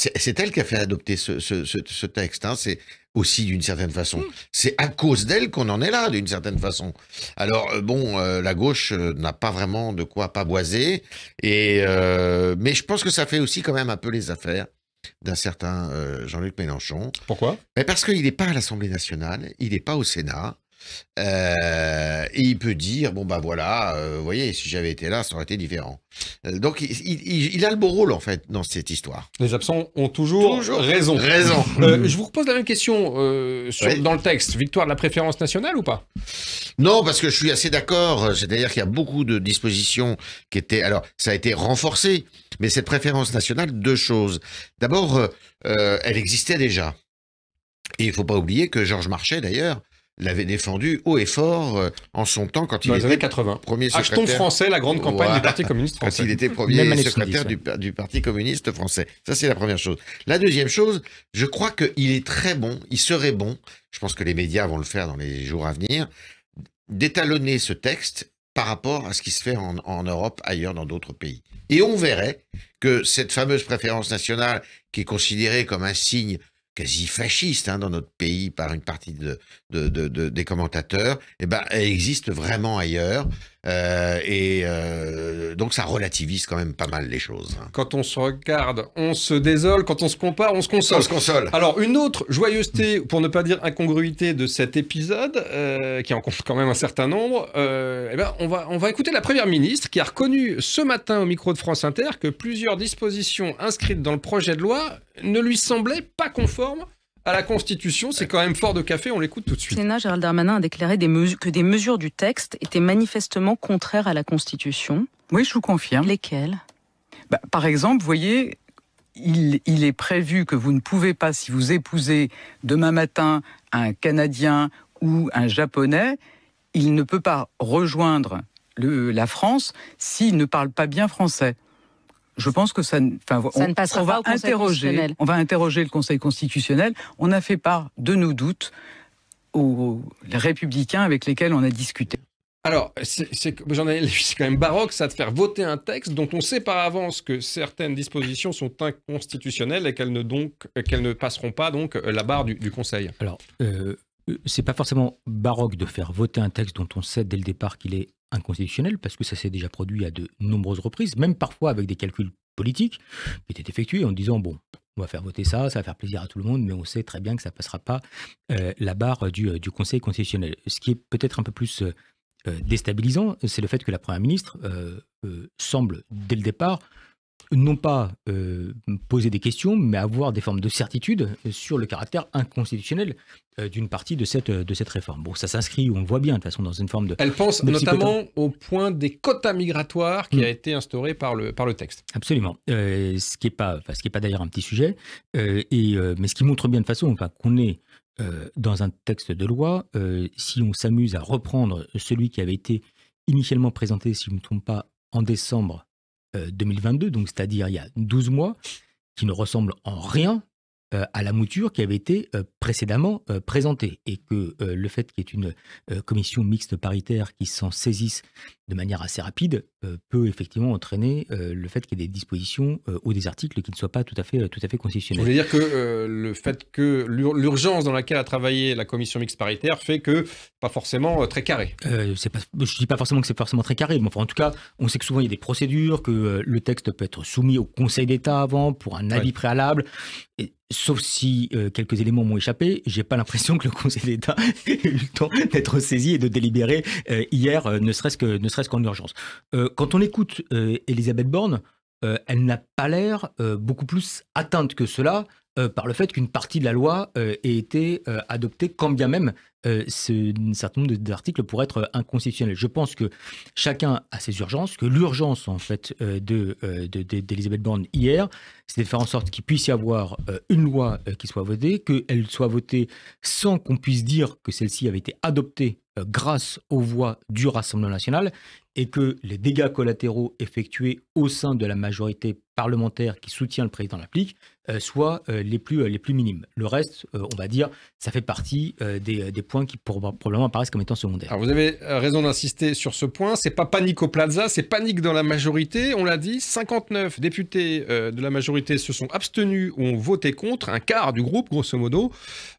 c'est elle qui a fait adopter ce texte. Hein, c'est aussi d'une certaine façon. C'est à cause d'elle qu'on en est là, d'une certaine façon. Alors la gauche n'a pas vraiment de quoi paboiser, mais je pense que ça fait aussi quand même un peu les affaires d'un certain Jean-Luc Mélenchon. Pourquoi ? Parce qu'il n'est pas à l'Assemblée nationale, il n'est pas au Sénat. Et il peut dire vous voyez, si j'avais été là, ça aurait été différent. Donc il a le beau rôle en fait dans cette histoire. Les absents ont toujours raison. Je vous repose la même question dans le texte. Victoire de la préférence nationale ou pas ? Non, parce que je suis assez d'accord. C'est-à-dire qu'il y a beaucoup de dispositions qui étaient. Alors, ça a été renforcé, mais cette préférence nationale, deux choses. D'abord, elle existait déjà. Et il ne faut pas oublier que Georges Marchais, d'ailleurs, l'avait défendu haut et fort en son temps quand il était 80. Premier secrétaire. Achetons français, la grande campagne du Parti communiste français. Quand il était premier secrétaire du Parti communiste français. Ça, c'est la première chose. La deuxième chose, je crois qu'il est très bon, il serait bon, je pense que les médias vont le faire dans les jours à venir, d'étalonner ce texte par rapport à ce qui se fait en Europe, ailleurs, dans d'autres pays. Et on verrait que cette fameuse préférence nationale, qui est considérée comme un signe quasi fasciste dans notre pays par une partie des commentateurs, elle existe vraiment ailleurs. Donc ça relativise quand même pas mal les choses. Quand on se regarde, on se désole. Quand on se compare, on se console. On se console. Alors, une autre joyeuseté, pour ne pas dire incongruité de cet épisode, qui en compte quand même un certain nombre, on va écouter la Première ministre qui a reconnu ce matin au micro de France Inter que plusieurs dispositions inscrites dans le projet de loi ne lui semblaient pas conformes à la Constitution. C'est quand même fort de café, on l'écoute tout de suite. Le Sénat, Gérald Darmanin a déclaré que des mesures du texte étaient manifestement contraires à la Constitution. Oui, je vous confirme. Lesquelles ? Par exemple, vous voyez, il est prévu que vous ne pouvez pas, si vous épousez demain matin un Canadien ou un Japonais, il ne peut pas rejoindre la France s'il ne parle pas bien français. Je pense que ça ne passera pas au Conseil constitutionnel. On va interroger le Conseil constitutionnel. On a fait part de nos doutes aux républicains avec lesquels on a discuté. Alors, c'est quand même baroque, ça, de faire voter un texte dont on sait par avance que certaines dispositions sont inconstitutionnelles et qu'elles ne passeront pas donc la barre du Conseil. Alors, c'est pas forcément baroque de faire voter un texte dont on sait dès le départ qu'il est inconstitutionnel, parce que ça s'est déjà produit à de nombreuses reprises, même parfois avec des calculs politiques qui étaient effectués en disant on va faire voter ça va faire plaisir à tout le monde, mais on sait très bien que ça ne passera pas la barre du Conseil constitutionnel. Ce qui est peut-être un peu plus déstabilisant, c'est le fait que la Première ministre semble, dès le départ, non pas poser des questions, mais avoir des formes de certitude sur le caractère inconstitutionnel d'une partie de cette réforme. Bon, ça s'inscrit, on le voit bien, de toute façon, dans une forme de... Elle pense notamment au point des quotas migratoires qui a été instauré par le texte. Absolument. Ce qui est pas d'ailleurs un petit sujet, mais ce qui montre bien de façon qu'on est dans un texte de loi, si on s'amuse à reprendre celui qui avait été initialement présenté, si je ne me trompe pas, en décembre 2022, donc c'est-à-dire il y a 12 mois, qui ne ressemble en rien à la mouture qui avait été précédemment présentée. Et que le fait qu'il y ait une commission mixte paritaire qui s'en saisisse de manière assez rapide peut effectivement entraîner le fait qu'il y ait des dispositions ou des articles qui ne soient pas tout à fait constitutionnels. Vous voulez dire que le fait que l'urgence dans laquelle a travaillé la commission mixte paritaire fait que pas forcément très carré. Je ne dis pas forcément que c'est forcément très carré, mais en tout cas, on sait que souvent il y a des procédures, que le texte peut être soumis au Conseil d'État avant pour un avis préalable. Sauf si quelques éléments m'ont échappé, j'ai pas l'impression que le Conseil d'État ait eu le temps d'être saisi et de délibérer hier, ne serait-ce qu'en urgence. Quand on écoute Elisabeth Borne, elle n'a pas l'air beaucoup plus atteinte que cela par le fait qu'une partie de la loi ait été adoptée, quand bien même un certain nombre d'articles pourraient être inconstitutionnels. Je pense que chacun a ses urgences, que l'urgence en fait d'Elisabeth Borne hier, c'était de faire en sorte qu'il puisse y avoir une loi qui soit votée, qu'elle soit votée sans qu'on puisse dire que celle-ci avait été adoptée grâce aux voix du Rassemblement national, et que les dégâts collatéraux effectués au sein de la majorité parlementaire qui soutient le président de la République soient les plus minimes. Le reste, on va dire, ça fait partie des points qui probablement apparaissent comme étant secondaires. Alors vous avez raison d'insister sur ce point, c'est pas panique au plaza, c'est panique dans la majorité. On l'a dit, 59 députés de la majorité se sont abstenus ou ont voté contre, un quart du groupe, grosso modo,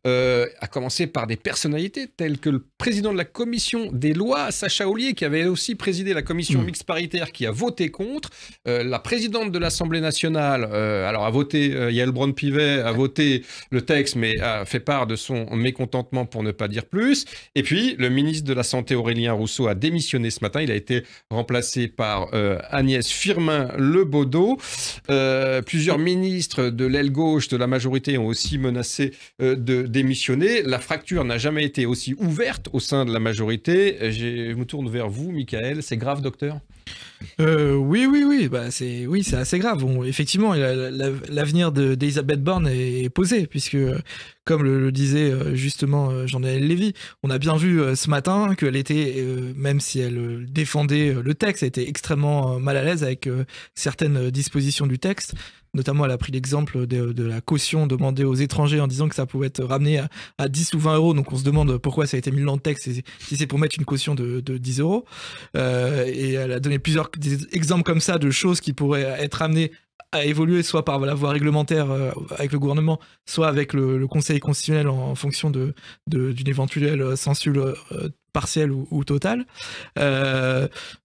à commencer par des personnalités telles que le président de la commission des lois, Sacha Houlié, qui avait aussi présidé la commission mixte paritaire, qui a voté contre, la présidente de l'Assemblée nationale, alors a voté... Yael Braun-Pivet a voté le texte, mais a fait part de son mécontentement pour ne pas dire plus. Et puis, le ministre de la Santé, Aurélien Rousseau, a démissionné ce matin. Il a été remplacé par Agnès Firmin-Lebaudot. Plusieurs ministres de l'aile gauche de la majorité ont aussi menacé de démissionner. La fracture n'a jamais été aussi ouverte au sein de la majorité. Je me tourne vers vous, Michael. C'est grave, docteur ? Oui. Bah, c'est assez grave. Bon, effectivement, l'avenir d'Elisabeth Borne est posé, puisque, comme le disait justement Jean-Daniel Lévy, on a bien vu ce matin qu'elle était, même si elle défendait le texte, elle était extrêmement mal à l'aise avec certaines dispositions du texte. Notamment, elle a pris l'exemple de la caution demandée aux étrangers en disant que ça pouvait être ramené à 10 ou 20 euros. Donc, on se demande pourquoi ça a été mis dans le texte, si c'est pour mettre une caution de 10 euros. Et elle a donné plusieurs exemples comme ça de choses qui pourraient être amenées à évoluer soit par la voie réglementaire avec le gouvernement, soit avec le Conseil constitutionnel en fonction d'une éventuelle censure partielle ou totale.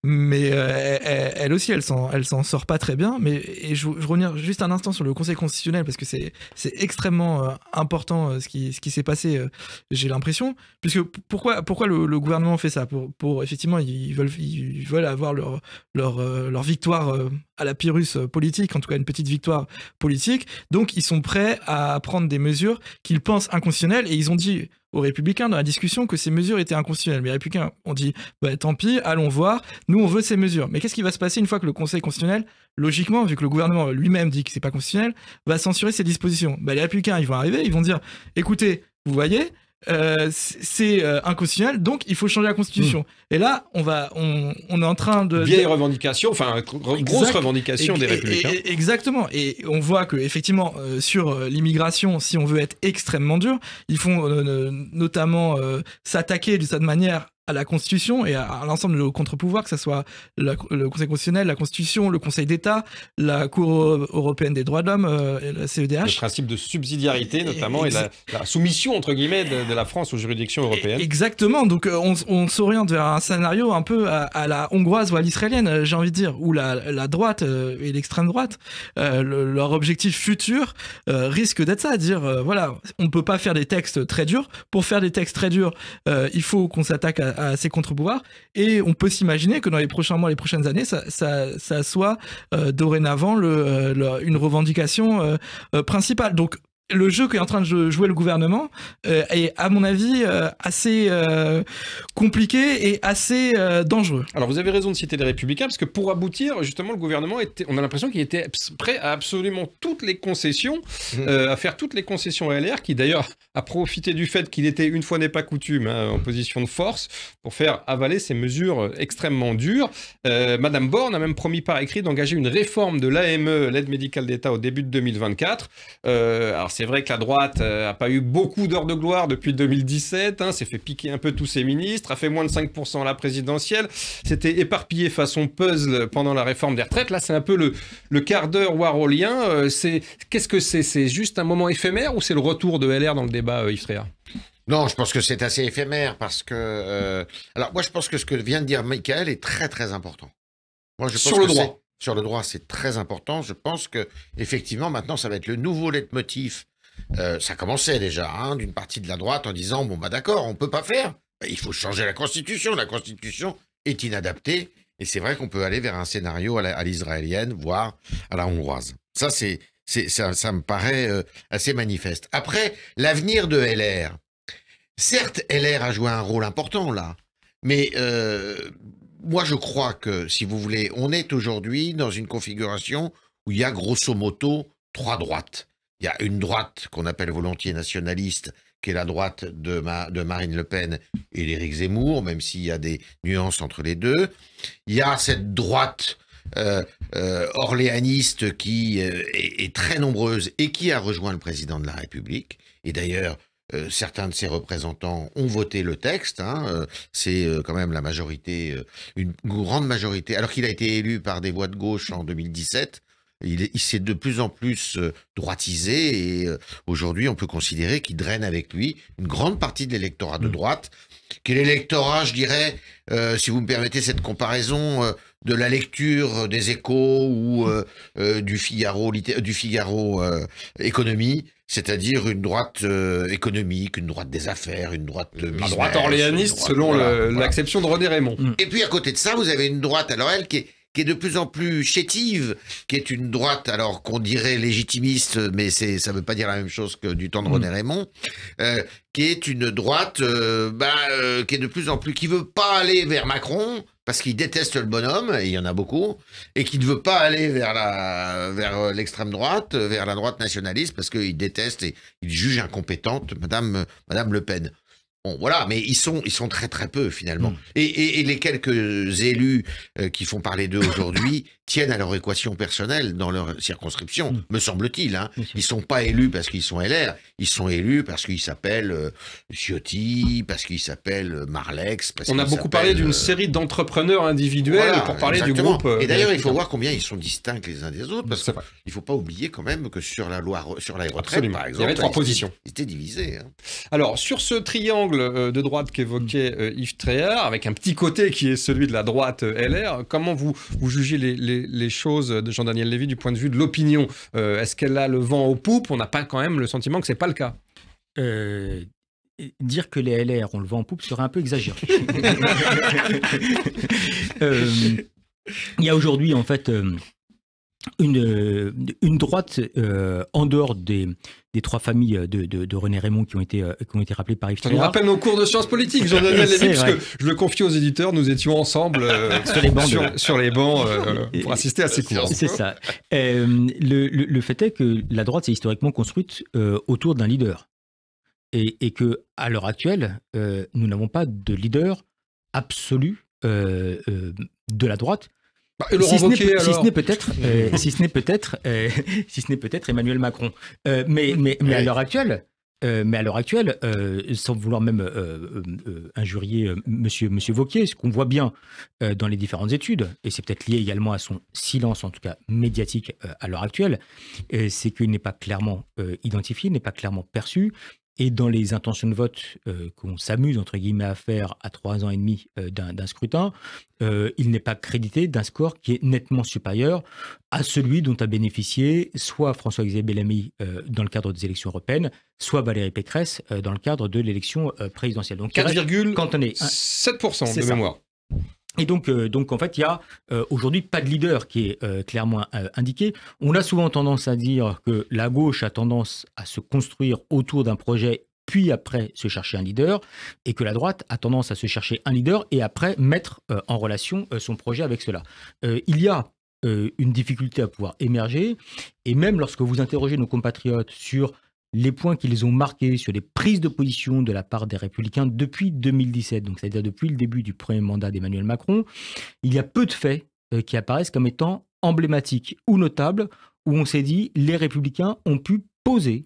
Mais elle aussi, elle s'en sort pas très bien. Et je reviens juste un instant sur le Conseil constitutionnel, parce que c'est extrêmement important ce qui s'est passé, j'ai l'impression. Puisque pourquoi le gouvernement fait ça ? Pour effectivement, ils veulent avoir leur victoire à la Pyrrhus politique, en tout cas une petite victoire politique. Donc ils sont prêts à prendre des mesures qu'ils pensent inconstitutionnelles, et ils ont dit aux Républicains dans la discussion que ces mesures étaient inconstitutionnelles. Mais les Républicains ont dit tant pis, allons voir, nous on veut ces mesures. Mais qu'est-ce qui va se passer une fois que le Conseil constitutionnel, logiquement, vu que le gouvernement lui-même dit que c'est pas constitutionnel, va censurer ces dispositions ? Les Républicains, ils vont arriver, ils vont dire écoutez, vous voyez, c'est inconstitutionnel, donc il faut changer la Constitution. Et là, on est en train de... Vieille revendication, enfin, grosse revendication des Républicains. Exactement. Et on voit que effectivement, sur l'immigration, si on veut être extrêmement dur, ils font notamment s'attaquer de cette manière à la Constitution et à l'ensemble de nos contre-pouvoirs, que ce soit le Conseil constitutionnel, la Constitution, le Conseil d'État, la Cour européenne des droits de l'homme, la CEDH. Le principe de subsidiarité, notamment, et la soumission, entre guillemets, de la France aux juridictions européennes. Exactement. Donc, on s'oriente vers un scénario un peu à la hongroise ou à l'israélienne, j'ai envie de dire, où la droite et l'extrême droite, leur objectif futur risque d'être ça, à dire, voilà, on ne peut pas faire des textes très durs. Pour faire des textes très durs, il faut qu'on s'attaque à ces contre-pouvoirs, et on peut s'imaginer que dans les prochains mois, les prochaines années, ça soit dorénavant une revendication principale. Donc le jeu qu'est en train de jouer le gouvernement est, à mon avis, assez compliqué et assez dangereux. Alors, vous avez raison de citer les Républicains, parce que pour aboutir, justement, le gouvernement on a l'impression qu'il était prêt à absolument toutes les concessions, à faire toutes les concessions à LR, qui d'ailleurs a profité du fait qu'il était, une fois n'est pas coutume, en position de force, pour faire avaler ces mesures extrêmement dures. Madame Borne a même promis par écrit d'engager une réforme de l'AME, l'aide médicale d'État, au début de 2024. Alors, c'est vrai que la droite n'a pas eu beaucoup d'heures de gloire depuis 2017, s'est fait piquer un peu tous ses ministres, a fait moins de 5% à la présidentielle, s'était éparpillé façon puzzle pendant la réforme des retraites. Là, c'est un peu le quart d'heure warolien. Qu'est-ce que c'est ? C'est juste un moment éphémère, ou c'est le retour de LR dans le débat, Yves Tréhard ? Non, je pense que c'est assez éphémère, parce que... Alors, moi, je pense que ce que vient de dire Michael est très, très important. Moi, je pense sur le droit. Sur le droit, c'est très important. Je pense que effectivement, maintenant, ça va être le nouveau leitmotiv. Ça commençait déjà, d'une partie de la droite, en disant bon d'accord, on peut pas faire. Il faut changer la Constitution. La Constitution est inadaptée, et c'est vrai qu'on peut aller vers un scénario à l'israélienne, voire à la hongroise. Ça, ça me paraît assez manifeste. Après, l'avenir de LR. Certes, LR a joué un rôle important là, mais moi, je crois que, si vous voulez, on est aujourd'hui dans une configuration où il y a grosso modo 3 droites. Il y a une droite qu'on appelle volontiers nationaliste, qui est la droite de Marine Le Pen et d'Éric Zemmour, même s'il y a des nuances entre les deux. Il y a cette droite orléaniste qui est très nombreuse et qui a rejoint le président de la République. Et d'ailleurs, certains de ses représentants ont voté le texte. C'est quand même la majorité, une grande majorité. Alors qu'il a été élu par des voix de gauche en 2017, il s'est de plus en plus droitisé et aujourd'hui on peut considérer qu'il draine avec lui une grande partie de l'électorat de droite, qui est l'électorat, je dirais, si vous me permettez cette comparaison, de la lecture des Échos ou du Figaro Économie, c'est-à-dire une droite économique, une droite des affaires, une droite la droite orléaniste selon l'acception de René Raymond. Et puis à côté de ça, vous avez une droite alors elle qui est de plus en plus chétive, qui est une droite, alors qu'on dirait légitimiste, mais ça veut pas dire la même chose que du temps de René Raymond, qui est une droite qui est de plus en plus, qui veut pas aller vers Macron, parce qu'il déteste le bonhomme, et il y en a beaucoup, et qui ne veut pas aller vers l'extrême droite, vers la droite nationaliste, parce qu'il déteste et il juge incompétente Madame Le Pen. Bon, voilà, mais ils sont très très peu finalement. Et les quelques élus qui font parler d'eux aujourd'hui tiennent à leur équation personnelle dans leur circonscription, me semble-t-il. Ils sont pas élus parce qu'ils sont LR, ils sont élus parce qu'ils s'appellent Ciotti, parce qu'ils s'appellent Marlex. On a beaucoup parlé d'une série d'entrepreneurs individuels pour parler exactement. Du groupe. Et d'ailleurs, il faut voir combien ils sont distincts les uns des autres, parce qu'il ne faut pas oublier quand même que sur la loi sur les retraites, par exemple, il y avait 3 positions. Ils étaient divisés. Alors, sur ce triangle de droite qu'évoquait Yves Tréhard, avec un petit côté qui est celui de la droite LR, comment vous jugez les choses de Jean-Daniel Lévy du point de vue de l'opinion? Est-ce qu'elle a le vent aux poupes? On n'a pas quand même le sentiment que c'est pas le cas. Dire que les LR ont le vent en poupe serait un peu exagéré. Il y a aujourd'hui en fait une droite en dehors des 3 familles de René Raymond qui ont été rappelées par Yves Tréhard. Ça nous rappelle nos cours de sciences politiques, Jean-Daniel Lévy, parce que je le confie aux éditeurs, nous étions ensemble sur les bancs pour assister à ces cours. C'est ça. Le fait est que la droite s'est historiquement construite autour d'un leader. Et que à l'heure actuelle, nous n'avons pas de leader absolu de la droite. Si ce n'est peut-être Emmanuel Macron. Mais à l'heure actuelle, sans vouloir même injurier Monsieur Wauquiez, ce qu'on voit bien dans les différentes études, et c'est peut-être lié également à son silence, en tout cas médiatique à l'heure actuelle, c'est qu'il n'est pas clairement identifié, n'est pas clairement perçu. Et dans les intentions de vote qu'on s'amuse, entre guillemets, à faire à 3 ans et demi d'un scrutin, il n'est pas crédité d'un score qui est nettement supérieur à celui dont a bénéficié soit François-Xavier Bellamy dans le cadre des élections européennes, soit Valérie Pécresse dans le cadre de l'élection présidentielle. Donc 4,7% de mémoire. Et donc en fait, il y a aujourd'hui pas de leader qui est clairement indiqué. On a souvent tendance à dire que la gauche a tendance à se construire autour d'un projet, puis après se chercher un leader, et que la droite a tendance à se chercher un leader et après mettre en relation son projet avec cela. Il y a une difficulté à pouvoir émerger, et même lorsque vous interrogez nos compatriotes sur les points qu'ils ont marqués sur les prises de position de la part des Républicains depuis 2017, donc c'est-à-dire depuis le début du premier mandat d'Emmanuel Macron, il y a peu de faits qui apparaissent comme étant emblématiques ou notables, où on s'est dit les Républicains ont pu poser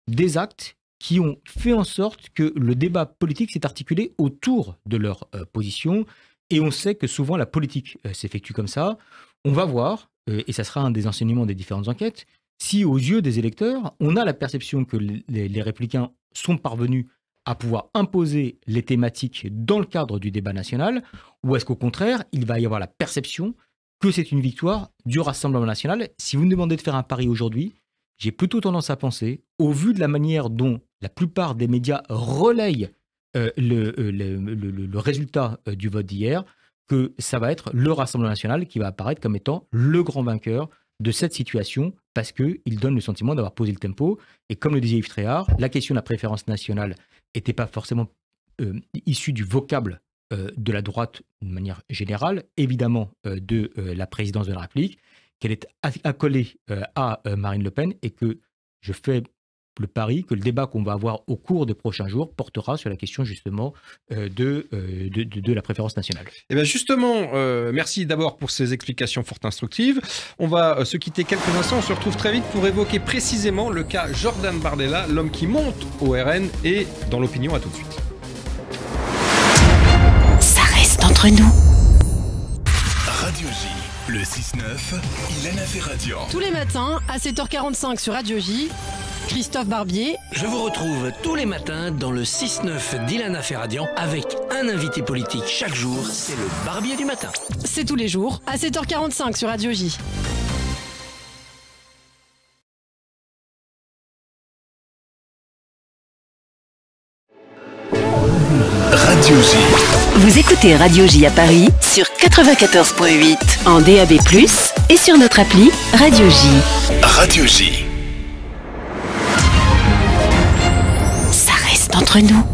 des actes qui ont fait en sorte que le débat politique s'est articulé autour de leur position, et on sait que souvent la politique s'effectue comme ça. On va voir, et ça sera un des enseignements des différentes enquêtes, si aux yeux des électeurs, on a la perception que les Républicains sont parvenus à pouvoir imposer les thématiques dans le cadre du débat national, ou est-ce qu'au contraire, il va y avoir la perception que c'est une victoire du Rassemblement national? Si vous me demandez de faire un pari aujourd'hui, j'ai plutôt tendance à penser, au vu de la manière dont la plupart des médias relayent le résultat du vote d'hier, que ça va être le Rassemblement national qui va apparaître comme étant le grand vainqueur de cette situation, parce qu'il donne le sentiment d'avoir posé le tempo. Et comme le disait Yves Tréhard, la question de la préférence nationale n'était pas forcément issue du vocable de la droite de manière générale, évidemment de la présidence de la République, qu'elle est accolée à Marine Le Pen, et que je fais le pari que le débat qu'on va avoir au cours des prochains jours portera sur la question justement de la préférence nationale. Et bien justement, merci d'abord pour ces explications fort instructives. On va se quitter quelques instants, on se retrouve très vite pour évoquer précisément le cas Jordan Bardella, l'homme qui monte au RN et dans l'opinion. À tout de suite. Ça reste entre nous. Radio J, le 6-9, Ilana Ferradian. Tous les matins à 7h45 sur Radio J, Christophe Barbier. Je vous retrouve tous les matins dans le 6-9 d'Ilana Ferradian avec un invité politique chaque jour. C'est le Barbier du matin. C'est tous les jours à 7h45 sur Radio J. Radio J. Vous écoutez Radio J à Paris sur 94.8 en DAB+, et sur notre appli Radio J. Radio J. Ça reste entre nous.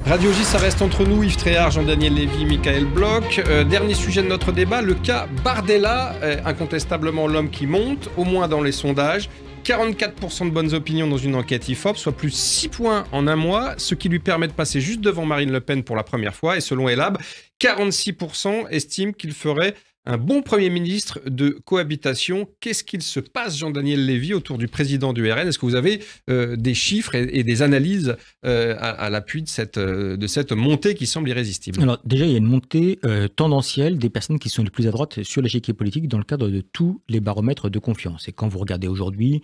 Radio J, ça reste entre nous. Yves Tréhard, Jean-Daniel Lévy, Michael Bloch. Dernier sujet de notre débat, le cas Bardella, incontestablement l'homme qui monte, au moins dans les sondages. 44% de bonnes opinions dans une enquête IFOP, soit plus 6 points en un mois, ce qui lui permet de passer juste devant Marine Le Pen pour la première fois. Et selon Elab, 46% estiment qu'il ferait un bon Premier ministre de cohabitation. Qu'est-ce qu'il se passe, Jean-Daniel Lévy, autour du président du RN? Est-ce que vous avez des chiffres et des analyses à l'appui de cette montée qui semble irrésistible? Alors déjà, il y a une montée tendancielle des personnes qui sont les plus à droite sur l'échiquier politique dans le cadre de tous les baromètres de confiance. Et quand vous regardez aujourd'hui,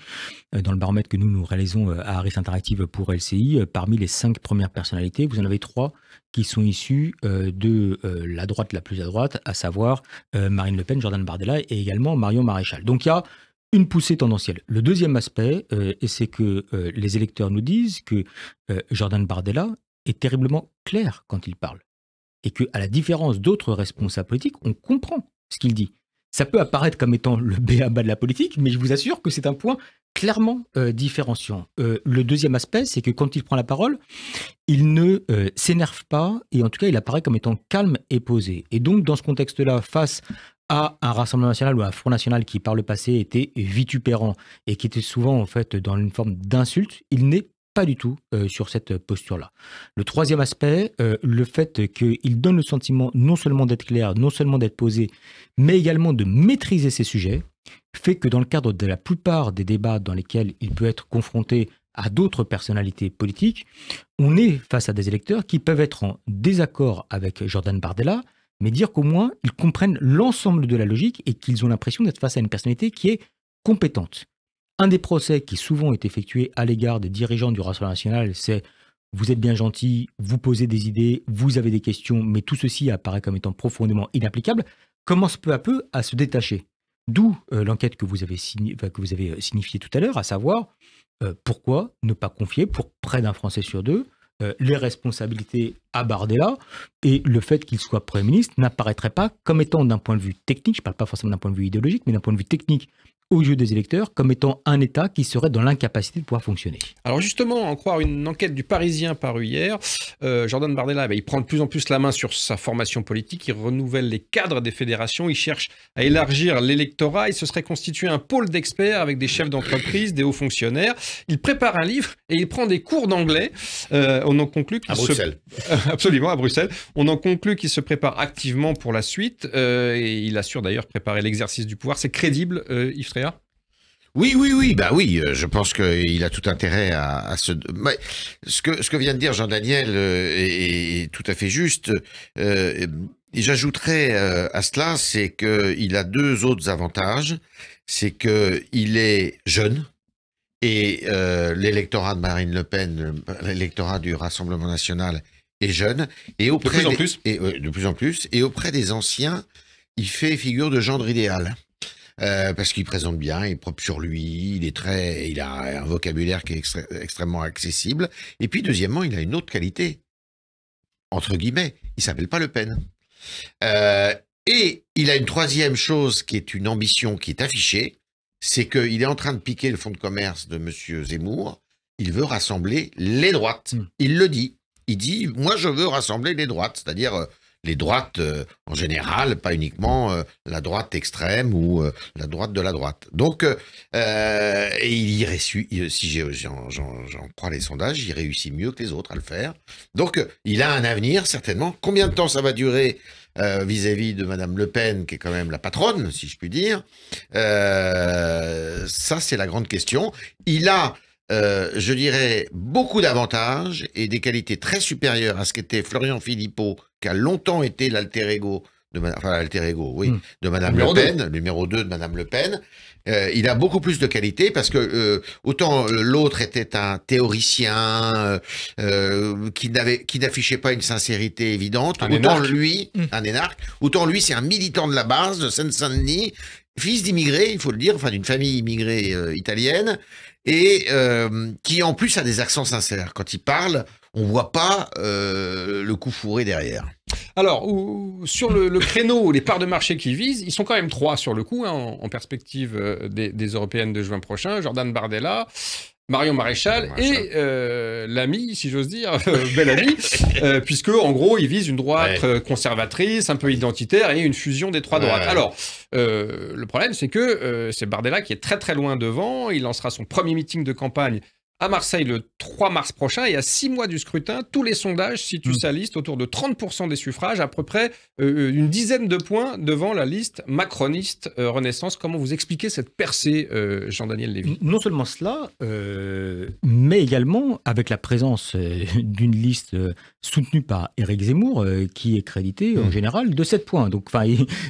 dans le baromètre que nous réalisons à Harris Interactive pour LCI, parmi les 5 premières personnalités, vous en avez 3 qui sont issus de la droite la plus à droite, à savoir Marine Le Pen, Jordan Bardella et également Marion Maréchal. Donc il y a une poussée tendancielle. Le deuxième aspect, c'est que les électeurs nous disent que Jordan Bardella est terriblement clair quand il parle. Et qu'à la différence d'autres responsables politiques, on comprend ce qu'il dit. Ça peut apparaître comme étant le b.a.-ba de la politique, mais je vous assure que c'est un point clairement différenciant. Le deuxième aspect, c'est que quand il prend la parole, il ne s'énerve pas, et en tout cas, il apparaît comme étant calme et posé. Et donc, dans ce contexte-là, face à un Rassemblement national ou un Front national qui, par le passé, était vitupérant et qui était souvent, en fait, dans une forme d'insulte, il n'est pas du tout sur cette posture-là. Le troisième aspect, le fait qu'il donne le sentiment non seulement d'être clair, non seulement d'être posé, mais également de maîtriser ses sujets, fait que dans le cadre de la plupart des débats dans lesquels il peut être confronté à d'autres personnalités politiques, on est face à des électeurs qui peuvent être en désaccord avec Jordan Bardella, mais dire qu'au moins ils comprennent l'ensemble de la logique et qu'ils ont l'impression d'être face à une personnalité qui est compétente. Un des procès qui souvent est effectué à l'égard des dirigeants du Rassemblement national, c'est « vous êtes bien gentil, vous posez des idées, vous avez des questions, mais tout ceci apparaît comme étant profondément inapplicable », commence peu à peu à se détacher. D'où l'enquête que vous avez signifiée tout à l'heure, à savoir pourquoi ne pas confier, pour près d'un Français sur 2, les responsabilités à Bardella, et le fait qu'il soit Premier ministre n'apparaîtrait pas comme étant d'un point de vue technique, je ne parle pas forcément d'un point de vue idéologique, mais d'un point de vue technique aux yeux des électeurs, comme étant un État qui serait dans l'incapacité de pouvoir fonctionner. Alors justement, en croire une enquête du Parisien parue hier, Jordan Bardella, il prend de plus en plus la main sur sa formation politique, il renouvelle les cadres des fédérations, il cherche à élargir l'électorat, il se serait constitué un pôle d'experts avec des chefs d'entreprise, des hauts fonctionnaires, il prépare un livre et il prend des cours d'anglais. On en conclut qu'il absolument, à Bruxelles. On en conclut qu'il se prépare activement pour la suite et il assure d'ailleurs préparer l'exercice du pouvoir. C'est crédible, Yves Tréhard? Oui, je pense qu'il a tout intérêt à se... Ce que vient de dire Jean-Daniel est tout à fait juste. Et j'ajouterais à cela, c'est qu'il a 2 autres avantages. C'est qu'il est jeune, et l'électorat de Marine Le Pen, l'électorat du Rassemblement national est jeune. Et de plus en plus. Et auprès des anciens, il fait figure de gendre idéal. Parce qu'il présente bien, il est propre sur lui, il a un vocabulaire qui est extrêmement accessible. Et puis, deuxièmement, il a une autre qualité, entre guillemets, il s'appelle pas Le Pen. Et il a une troisième chose qui est une ambition qui est affichée, c'est qu'il est en train de piquer le fonds de commerce de M. Zemmour. Il veut rassembler les droites. Il le dit. Il dit, moi, je veux rassembler les droites, c'est-à-dire les droites en général, pas uniquement la droite extrême ou la droite de la droite. Donc, et il y réussit, si j'en crois les sondages, il réussit mieux que les autres à le faire. Donc, il a un avenir, certainement. Combien de temps ça va durer vis-à-vis de Madame Le Pen, qui est quand même la patronne, si je puis dire, ça, c'est la grande question. Il a, je dirais, beaucoup d'avantages et des qualités très supérieures à ce qu'était Florian Philippot, qui a longtemps été l'alter ego de Madame Le Pen, numéro 2 de Madame Le Pen. Il a beaucoup plus de qualité parce que autant l'autre était un théoricien qui n'affichait pas une sincérité évidente, un énarque, autant lui c'est un militant de la base de Seine-Saint-Denis, fils d'immigrés, il faut le dire, enfin d'une famille immigrée italienne, et qui en plus a des accents sincères. Quand il parle, on voit pas le coup fourré derrière. Alors, sur le créneau, les parts de marché qu'ils visent, ils sont quand même 3 sur le coup, hein, en perspective des européennes de juin prochain. Jordan Bardella, Marion Maréchal et l'ami, si j'ose dire, bel ami, puisque en gros, ils visent une droite conservatrice, un peu identitaire et une fusion des 3 droites. Alors, le problème, c'est que c'est Bardella qui est très très loin devant. Il lancera son premier meeting de campagne à Marseille le 3 mars prochain, et à 6 mois du scrutin, tous les sondages situent sa liste autour de 30% des suffrages, à peu près une dizaine de points devant la liste macroniste Renaissance. Comment vous expliquez cette percée, Jean-Daniel Lévy? Non seulement cela, mais également avec la présence d'une liste soutenue par Éric Zemmour, qui est crédité en général de 7 points. Donc,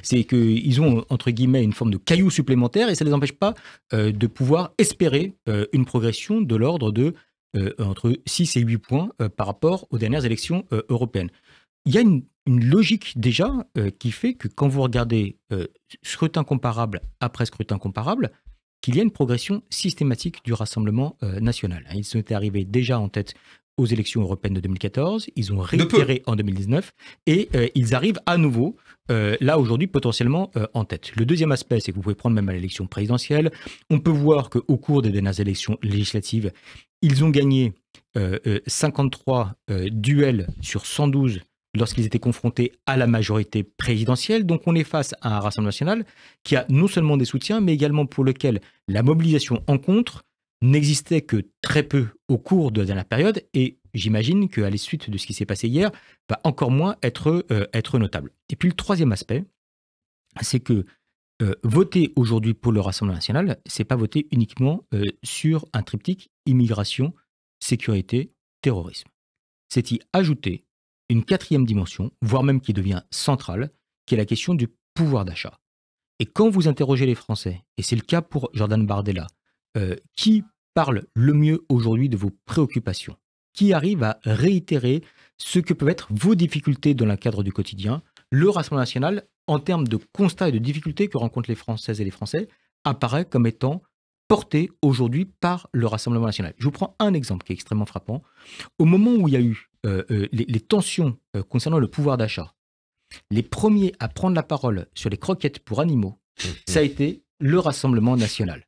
c'est qu'ils ont, entre guillemets, une forme de caillou supplémentaire, et ça ne les empêche pas de pouvoir espérer une progression de l'ordre de entre 6 et 8 points par rapport aux dernières élections européennes. Il y a une logique déjà qui fait que quand vous regardez scrutin comparable après scrutin comparable, qu'il y a une progression systématique du Rassemblement national. Ils sont arrivés déjà en tête aux élections européennes de 2014, ils ont réitéré en 2019 et ils arrivent à nouveau, là aujourd'hui, potentiellement en tête. Le deuxième aspect, c'est que vous pouvez prendre même à l'élection présidentielle. On peut voir qu'au cours des dernières élections législatives, ils ont gagné 53 duels sur 112 lorsqu'ils étaient confrontés à la majorité présidentielle. Donc on est face à un Rassemblement national qui a non seulement des soutiens, mais également pour lequel la mobilisation en contre n'existait que très peu au cours de la dernière période, et j'imagine qu'à la suite de ce qui s'est passé hier, va encore moins être notable. Et puis le troisième aspect, c'est que voter aujourd'hui pour le Rassemblement national, c'est pas voter uniquement sur un triptyque immigration, sécurité, terrorisme. C'est y ajouter une 4e dimension, voire même qui devient centrale, qui est la question du pouvoir d'achat. Et quand vous interrogez les Français, et c'est le cas pour Jordan Bardella, qui parle le mieux aujourd'hui de vos préoccupations, qui arrive à réitérer ce que peuvent être vos difficultés dans le cadre du quotidien, le Rassemblement national, en termes de constats et de difficultés que rencontrent les Françaises et les Français, apparaît comme étant porté aujourd'hui par le Rassemblement national. Je vous prends un exemple qui est extrêmement frappant. Au moment où il y a eu les tensions concernant le pouvoir d'achat, les premiers à prendre la parole sur les croquettes pour animaux, ça a été le Rassemblement national.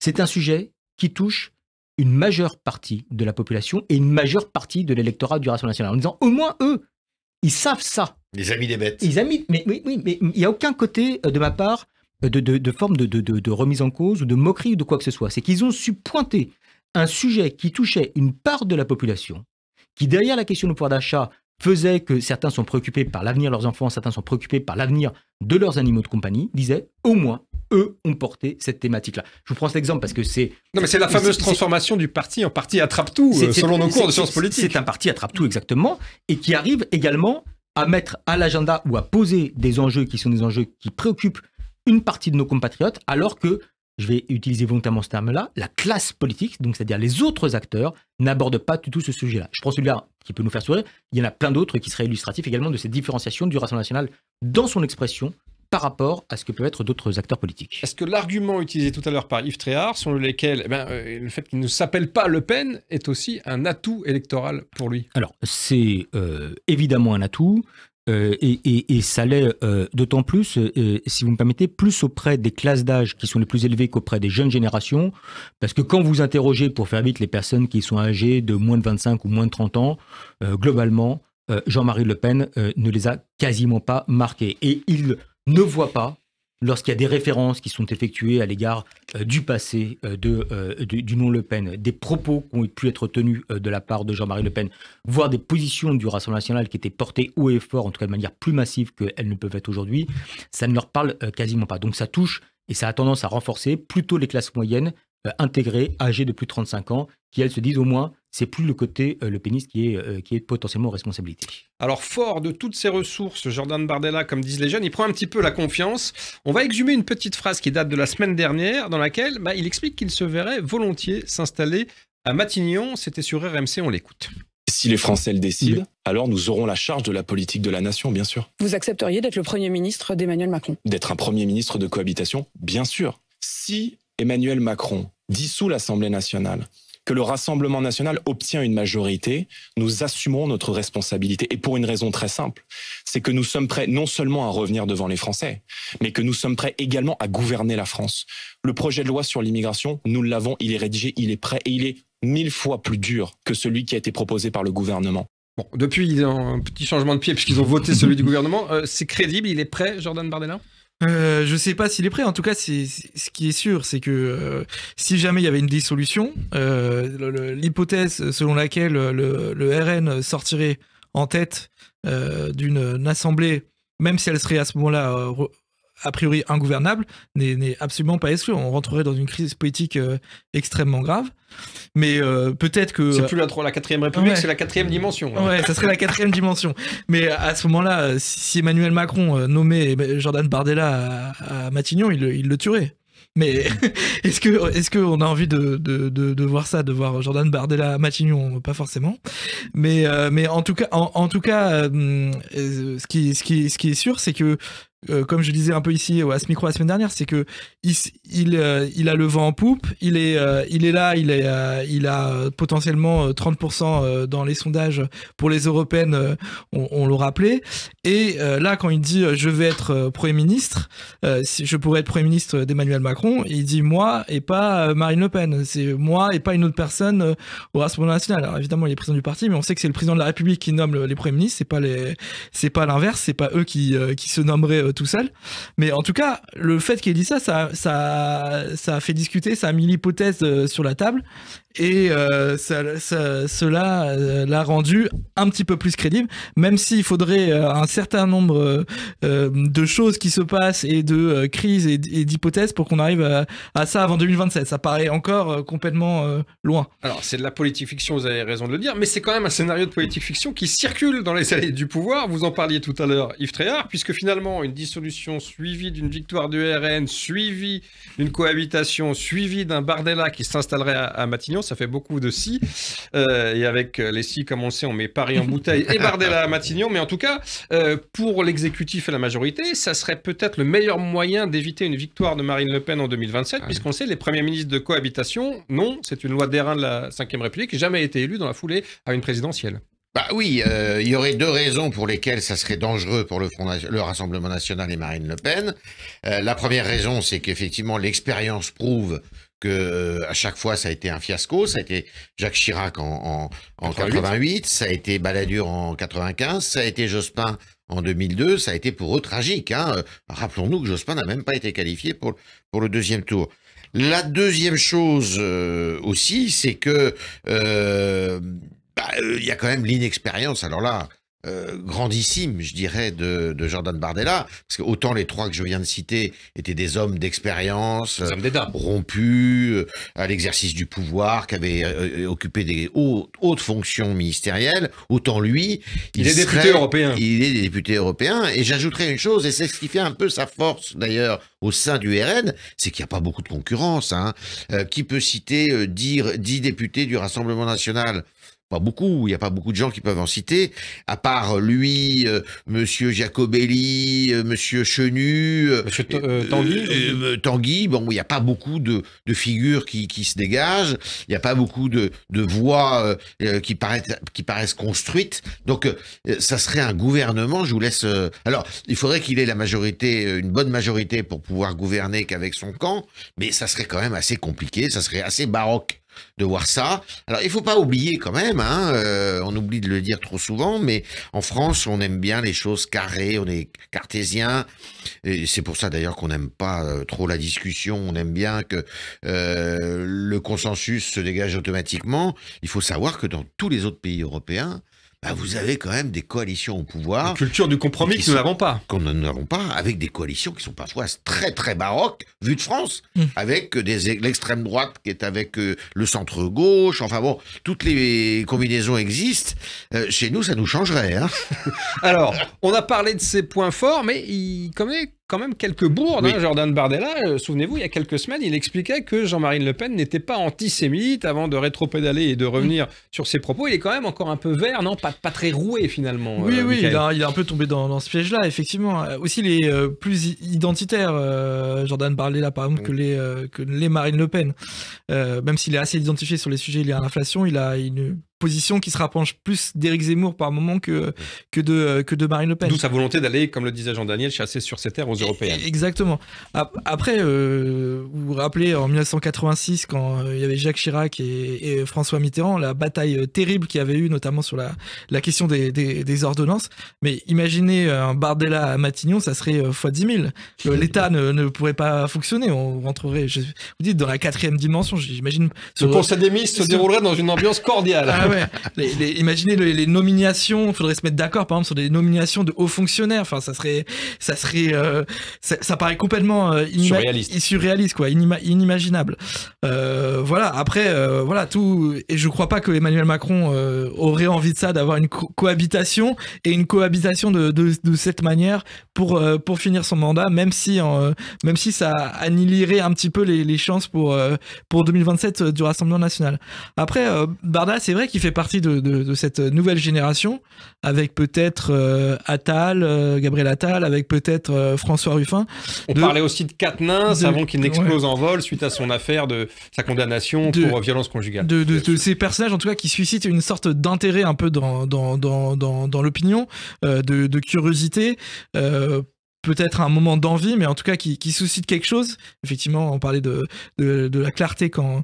C'est un sujet qui touche une majeure partie de la population et une majeure partie de l'électorat du Rassemblement national. En disant, au moins eux, ils savent ça. Les amis des bêtes. Mais il n'y a aucun côté de ma part de forme de remise en cause ou de moquerie ou de quoi que ce soit. C'est qu'ils ont su pointer un sujet qui touchait une part de la population, qui derrière la question du pouvoir d'achat faisait que certains sont préoccupés par l'avenir de leurs enfants, certains sont préoccupés par l'avenir de leurs animaux de compagnie, disaient au moins eux ont porté cette thématique-là. Je vous prends cet exemple parce que c'est... Non, mais c'est la fameuse transformation du parti en parti attrape-tout, selon nos cours de sciences politiques. C'est un parti attrape-tout, exactement, et qui arrive également à mettre à l'agenda ou à poser des enjeux qui sont des enjeux qui préoccupent une partie de nos compatriotes, alors que, je vais utiliser volontairement ce terme-là, la classe politique, donc c'est-à-dire les autres acteurs, n'abordent pas du tout ce sujet-là. Je prends celui-là qui peut nous faire sourire. Il y en a plein d'autres qui seraient illustratifs également de cette différenciation du Rassemblement national dans son expression par rapport à ce que peuvent être d'autres acteurs politiques. Est-ce que l'argument utilisé tout à l'heure par Yves Tréhard, selon lequel le fait qu'il ne s'appelle pas Le Pen est aussi un atout électoral pour lui? Alors, c'est évidemment un atout. Et ça l'est d'autant plus, si vous me permettez, plus auprès des classes d'âge qui sont les plus élevées qu'auprès des jeunes générations, parce que quand vous interrogez, pour faire vite, les personnes qui sont âgées de moins de 25 ou moins de 30 ans, globalement, Jean-Marie Le Pen ne les a quasiment pas marqués. Et il ne voit pas, lorsqu'il y a des références qui sont effectuées à l'égard du passé du nom Le Pen, des propos qui ont pu être tenus de la part de Jean-Marie Le Pen, voire des positions du Rassemblement national qui étaient portées haut et fort, en tout cas de manière plus massive qu'elles ne peuvent être aujourd'hui, ça ne leur parle quasiment pas. Donc ça touche et ça a tendance à renforcer plutôt les classes moyennes intégrées, âgées de plus de 35 ans, qui elles se disent au moins, c'est plus le côté Le Peniste qui est potentiellement en responsabilité. Alors, fort de toutes ses ressources, Jordan Bardella, comme disent les jeunes, il prend un petit peu la confiance. On va exhumer une petite phrase qui date de la semaine dernière, dans laquelle il explique qu'il se verrait volontiers s'installer à Matignon. C'était sur RMC, on l'écoute. Si les Français le décident, alors nous aurons la charge de la politique de la nation, bien sûr. Vous accepteriez d'être le Premier ministre d'Emmanuel Macron? D'être un Premier ministre de cohabitation, bien sûr. Si Emmanuel Macron dissout l'Assemblée nationale, que le Rassemblement national obtient une majorité, nous assumerons notre responsabilité. Et pour une raison très simple, c'est que nous sommes prêts non seulement à revenir devant les Français, mais que nous sommes prêts également à gouverner la France. Le projet de loi sur l'immigration, nous l'avons, il est rédigé, il est prêt et il est 1000 fois plus dur que celui qui a été proposé par le gouvernement. Bon, depuis, il y a un petit changement de pied puisqu'ils ont voté celui du gouvernement. C'est crédible, il est prêt, Jordan Bardella ? Je sais pas s'il est prêt. En tout cas, ce qui est sûr, c'est que si jamais il y avait une dissolution, l'hypothèse selon laquelle le RN sortirait en tête d'une assemblée, même si elle serait à ce moment-là a priori ingouvernable, n'est absolument pas exclu. On rentrerait dans une crise politique extrêmement grave. Mais peut-être que... C'est plus la 4ème République, c'est la 4ème dimension. Hein. Ouais, ça serait la 4ème dimension. Mais à ce moment-là, si Emmanuel Macron nommait Jordan Bardella à Matignon, il le tuerait. Mais est-ce qu'on a envie de voir ça, de voir Jordan Bardella à Matignon? Pas forcément. Mais en tout cas, ce qui est sûr, c'est que comme je disais un peu ici à ce micro la semaine dernière, c'est que il a le vent en poupe, il est là, il a potentiellement 30% dans les sondages pour les européennes, on le rappelait. Et là, quand il dit je vais être Premier ministre, si je pourrais être Premier ministre d'Emmanuel Macron, il dit moi et pas Marine Le Pen. C'est moi et pas une autre personne au Rassemblement national. Alors évidemment, il est président du parti, mais on sait que c'est le président de la République qui nomme les premiers ministres. C'est pas l'inverse, c'est pas eux qui se nommeraient tout seul. Mais en tout cas, le fait qu'il ait dit ça a fait discuter, ça a mis l'hypothèse sur la table et cela l'a rendu un petit peu plus crédible, même s'il faudrait un certain nombre de choses qui se passent et de crises et d'hypothèses pour qu'on arrive à ça avant 2027. Ça paraît encore complètement loin. Alors, c'est de la politique fiction, vous avez raison de le dire, mais c'est quand même un scénario de politique fiction qui circule dans les allées du pouvoir. Vous en parliez tout à l'heure, Yves Tréhard, puisque finalement, une dissolution suivie d'une victoire du RN, suivie d'une cohabitation, suivie d'un Bardella qui s'installerait à Matignon, ça fait beaucoup de si. Et avec les si, comme on le sait, on met Paris en bouteille et Bardella à Matignon. Mais en tout cas, pour l'exécutif et la majorité, ça serait peut-être le meilleur moyen d'éviter une victoire de Marine Le Pen en 2027, puisqu'on sait, les premiers ministres de cohabitation, non, c'est une loi d'airain de la 5ème République, jamais été élu dans la foulée à une présidentielle. Bah oui, il y aurait deux raisons pour lesquelles ça serait dangereux pour le Rassemblement national et Marine Le Pen. La première raison, c'est qu'effectivement, l'expérience prouve que à chaque fois, ça a été un fiasco. Ça a été Jacques Chirac en 88, ça a été Balladur en 95, ça a été Jospin en 2002, ça a été pour eux tragique. Hein. Rappelons-nous que Jospin n'a même pas été qualifié pour le deuxième tour. La deuxième chose aussi, c'est que il y a quand même l'inexpérience. Alors là, grandissime, je dirais, de Jordan Bardella, parce que autant les trois que je viens de citer étaient des hommes d'expérience, rompus à l'exercice du pouvoir, qui avaient occupé des hautes fonctions ministérielles, autant lui, il est député européen. Il est député européen, et j'ajouterais une chose, et c'est ce qui fait un peu sa force d'ailleurs au sein du RN, c'est qu'il n'y a pas beaucoup de concurrence. Hein. Qui peut citer 10 députés du Rassemblement national ? Pas beaucoup, il n'y a pas beaucoup de gens qui peuvent en citer, à part lui, Monsieur Jacobelli, Monsieur Chenu, Monsieur Tanguy. Tanguy, bon, il n'y a pas beaucoup de figures qui se dégagent, il n'y a pas beaucoup de voix qui paraissent construites, donc ça serait un gouvernement, je vous laisse... alors, il faudrait qu'il ait la majorité, une bonne majorité pour pouvoir gouverner qu'avec son camp, mais ça serait quand même assez compliqué, ça serait assez baroque de voir ça. Alors, il faut pas oublier quand même, on oublie de le dire trop souvent, mais en France, on aime bien les choses carrées, on est cartésien. Et c'est pour ça d'ailleurs qu'on n'aime pas trop la discussion, on aime bien que le consensus se dégage automatiquement. Il faut savoir que dans tous les autres pays européens, vous avez quand même des coalitions au pouvoir. Une culture du compromis que nous n'avons pas. Qu'on n'avons pas, avec des coalitions qui sont parfois très très baroques, vues de France, avec l'extrême droite qui est avec le centre-gauche, enfin bon, toutes les combinaisons existent. Chez nous, ça nous changerait. Alors, on a parlé de ses points forts, mais il connaît quand même quelques bourdes. Oui. Jordan Bardella, souvenez-vous, il y a quelques semaines, il expliquait que Jean-Marie Le Pen n'était pas antisémite avant de rétropédaler et de revenir sur ses propos. Il est quand même encore un peu vert, non, pas très roué finalement. Oui, il est un peu tombé dans ce piège-là, effectivement. Aussi, il est plus identitaire, Jordan Bardella, par exemple, que les Marine Le Pen. Même s'il est assez identifié sur les sujets liés à l'inflation, il a une position qui se rapproche plus d'Éric Zemmour par moment que de Marine Le Pen. D'où sa volonté d'aller, comme le disait Jean-Daniel, chasser sur ses terres aux européennes. Exactement. Après, vous vous rappelez, en 1986, quand il y avait Jacques Chirac et François Mitterrand, la bataille terrible qu'il y avait eu, notamment sur la question des ordonnances. Mais imaginez un Bardella à Matignon, ça serait x 10 000. L'État ne pourrait pas fonctionner. On rentrerait, vous dites, dans la 4e dimension, j'imagine. Le Conseil des ministres se déroulerait dans une ambiance cordiale. Imaginez les nominations, il faudrait se mettre d'accord par exemple sur des nominations de hauts fonctionnaires, enfin ça paraît complètement surréaliste quoi, inimaginable. Après tout, et je crois pas que Emmanuel Macron aurait envie de ça, d'avoir une cohabitation de cette manière pour finir son mandat, même si ça annihilerait un petit peu les chances pour 2027 du Rassemblement national. Après, Bardella, c'est vrai qu'il fait partie de cette nouvelle génération, avec peut-être Gabriel Attal, avec peut-être François Ruffin. On parlait aussi de Quatennens avant qu'il n'explose en vol suite à son affaire de sa condamnation pour violence conjugale. De ces personnages, en tout cas, qui suscitent une sorte d'intérêt un peu dans l'opinion, de curiosité. Peut-être un moment d'envie, mais en tout cas qui suscite quelque chose. Effectivement, on parlait de la clarté quand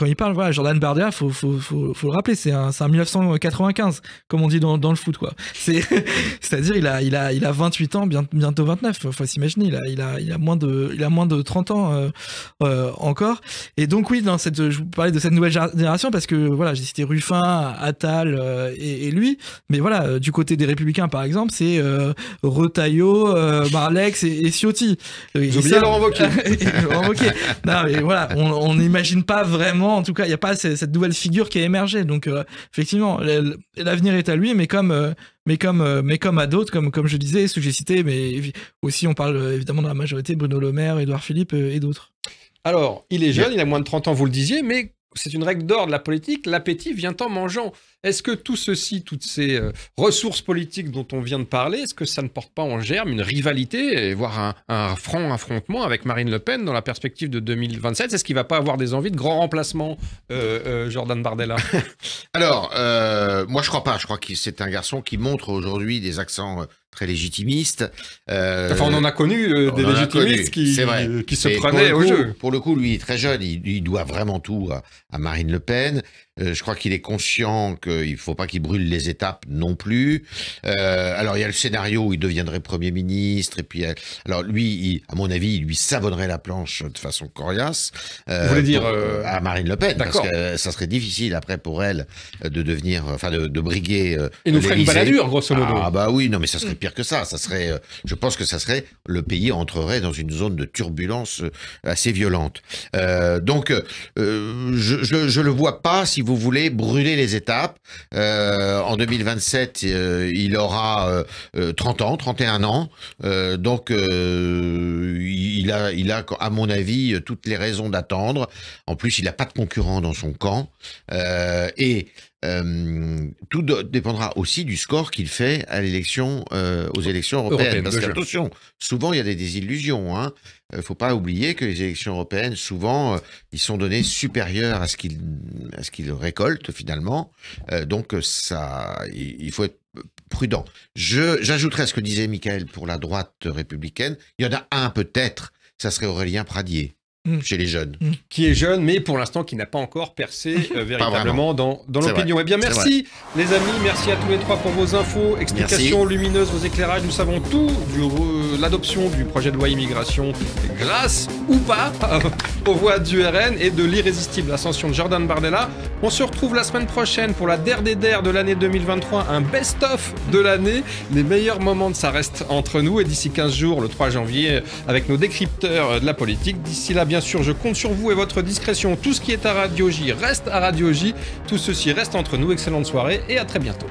il parle. Voilà, Jordan Bardella, faut le rappeler, c'est un 1995, comme on dit dans le foot, quoi. C'est-à-dire il a 28 ans, bientôt 29. Faut s'imaginer, il a moins de 30 ans encore. Et donc oui, je vous parlais de cette nouvelle génération parce que voilà, j'ai cité Ruffin, Attal et lui, mais voilà, du côté des Républicains par exemple, c'est Retailleau, Marlex et Ciotti. J'ai oublié Laurent Wauquiez. Non, mais voilà, on n'imagine pas vraiment, en tout cas, il n'y a pas cette nouvelle figure qui a émergé. Donc, effectivement, l'avenir est à lui, mais comme à d'autres, comme je disais, ceux que j'ai cités, mais aussi, on parle évidemment de la majorité, Bruno Le Maire, Édouard Philippe et d'autres. Alors, il est jeune, il a moins de 30 ans, vous le disiez, mais c'est une règle d'or de la politique, l'appétit vient en mangeant. Est-ce que tout ceci, toutes ces ressources politiques dont on vient de parler, est-ce que ça ne porte pas en germe une rivalité, voire un franc affrontement avec Marine Le Pen dans la perspective de 2027 ? Est-ce qu'il ne va pas avoir des envies de grand remplacement, Jordan Bardella ? Alors, moi je crois pas. Je crois que c'est un garçon qui montre aujourd'hui des accents très légitimistes. Enfin, on en a connu des légitimistes qui se prenaient au jeu. Pour le coup, lui, il est très jeune, il doit vraiment tout à Marine Le Pen. Je crois qu'il est conscient qu'il ne faut pas qu'il brûle les étapes non plus. Alors, il y a le scénario où il deviendrait Premier ministre. Et puis, alors lui, à mon avis, il lui savonnerait la planche de façon coriace. Vous voulez dire à Marine Le Pen, parce que ça serait difficile après pour elle de devenir, de briguer et nous ferait une baladure, grosso modo. Ah bah oui, non, mais ça serait pire que ça. Ça serait, je pense que ça serait, le pays entrerait dans une zone de turbulence assez violente. Donc, je le vois pas, si vous voulez, brûler les étapes. En 2027, il aura 30 ans, 31 ans. Donc, il a, à mon avis, toutes les raisons d'attendre. En plus, il n'a pas de concurrent dans son camp. Tout dépendra aussi du score qu'il fait à l'élection, aux élections européennes. Parce qu'attention, souvent il y a des désillusions. Il ne faut pas oublier que les élections européennes, souvent, ils sont donnés supérieurs à ce qu'ils récoltent finalement. Donc il faut être prudent. J'ajouterais ce que disait Michael pour la droite républicaine. Il y en a un peut-être, ça serait Aurélien Pradier. chez les jeunes. Qui est jeune, mais pour l'instant qui n'a pas encore percé véritablement dans l'opinion. Eh bien, merci les amis, merci à tous les trois pour vos infos, explications lumineuses, vos éclairages. Nous savons tout de l'adoption du projet de loi immigration grâce ou pas aux voix du RN et de l'irrésistible ascension de Jordan Bardella. On se retrouve la semaine prochaine pour la der des der de l'année 2023, un best-of de l'année. Les meilleurs moments de ça reste entre nous et d'ici 15 jours, le 3 janvier, avec nos décrypteurs de la politique. D'ici là, bien sûr, je compte sur vous et votre discrétion. Tout ce qui est à Radio J reste à Radio J. Tout ceci reste entre nous. Excellente soirée et à très bientôt.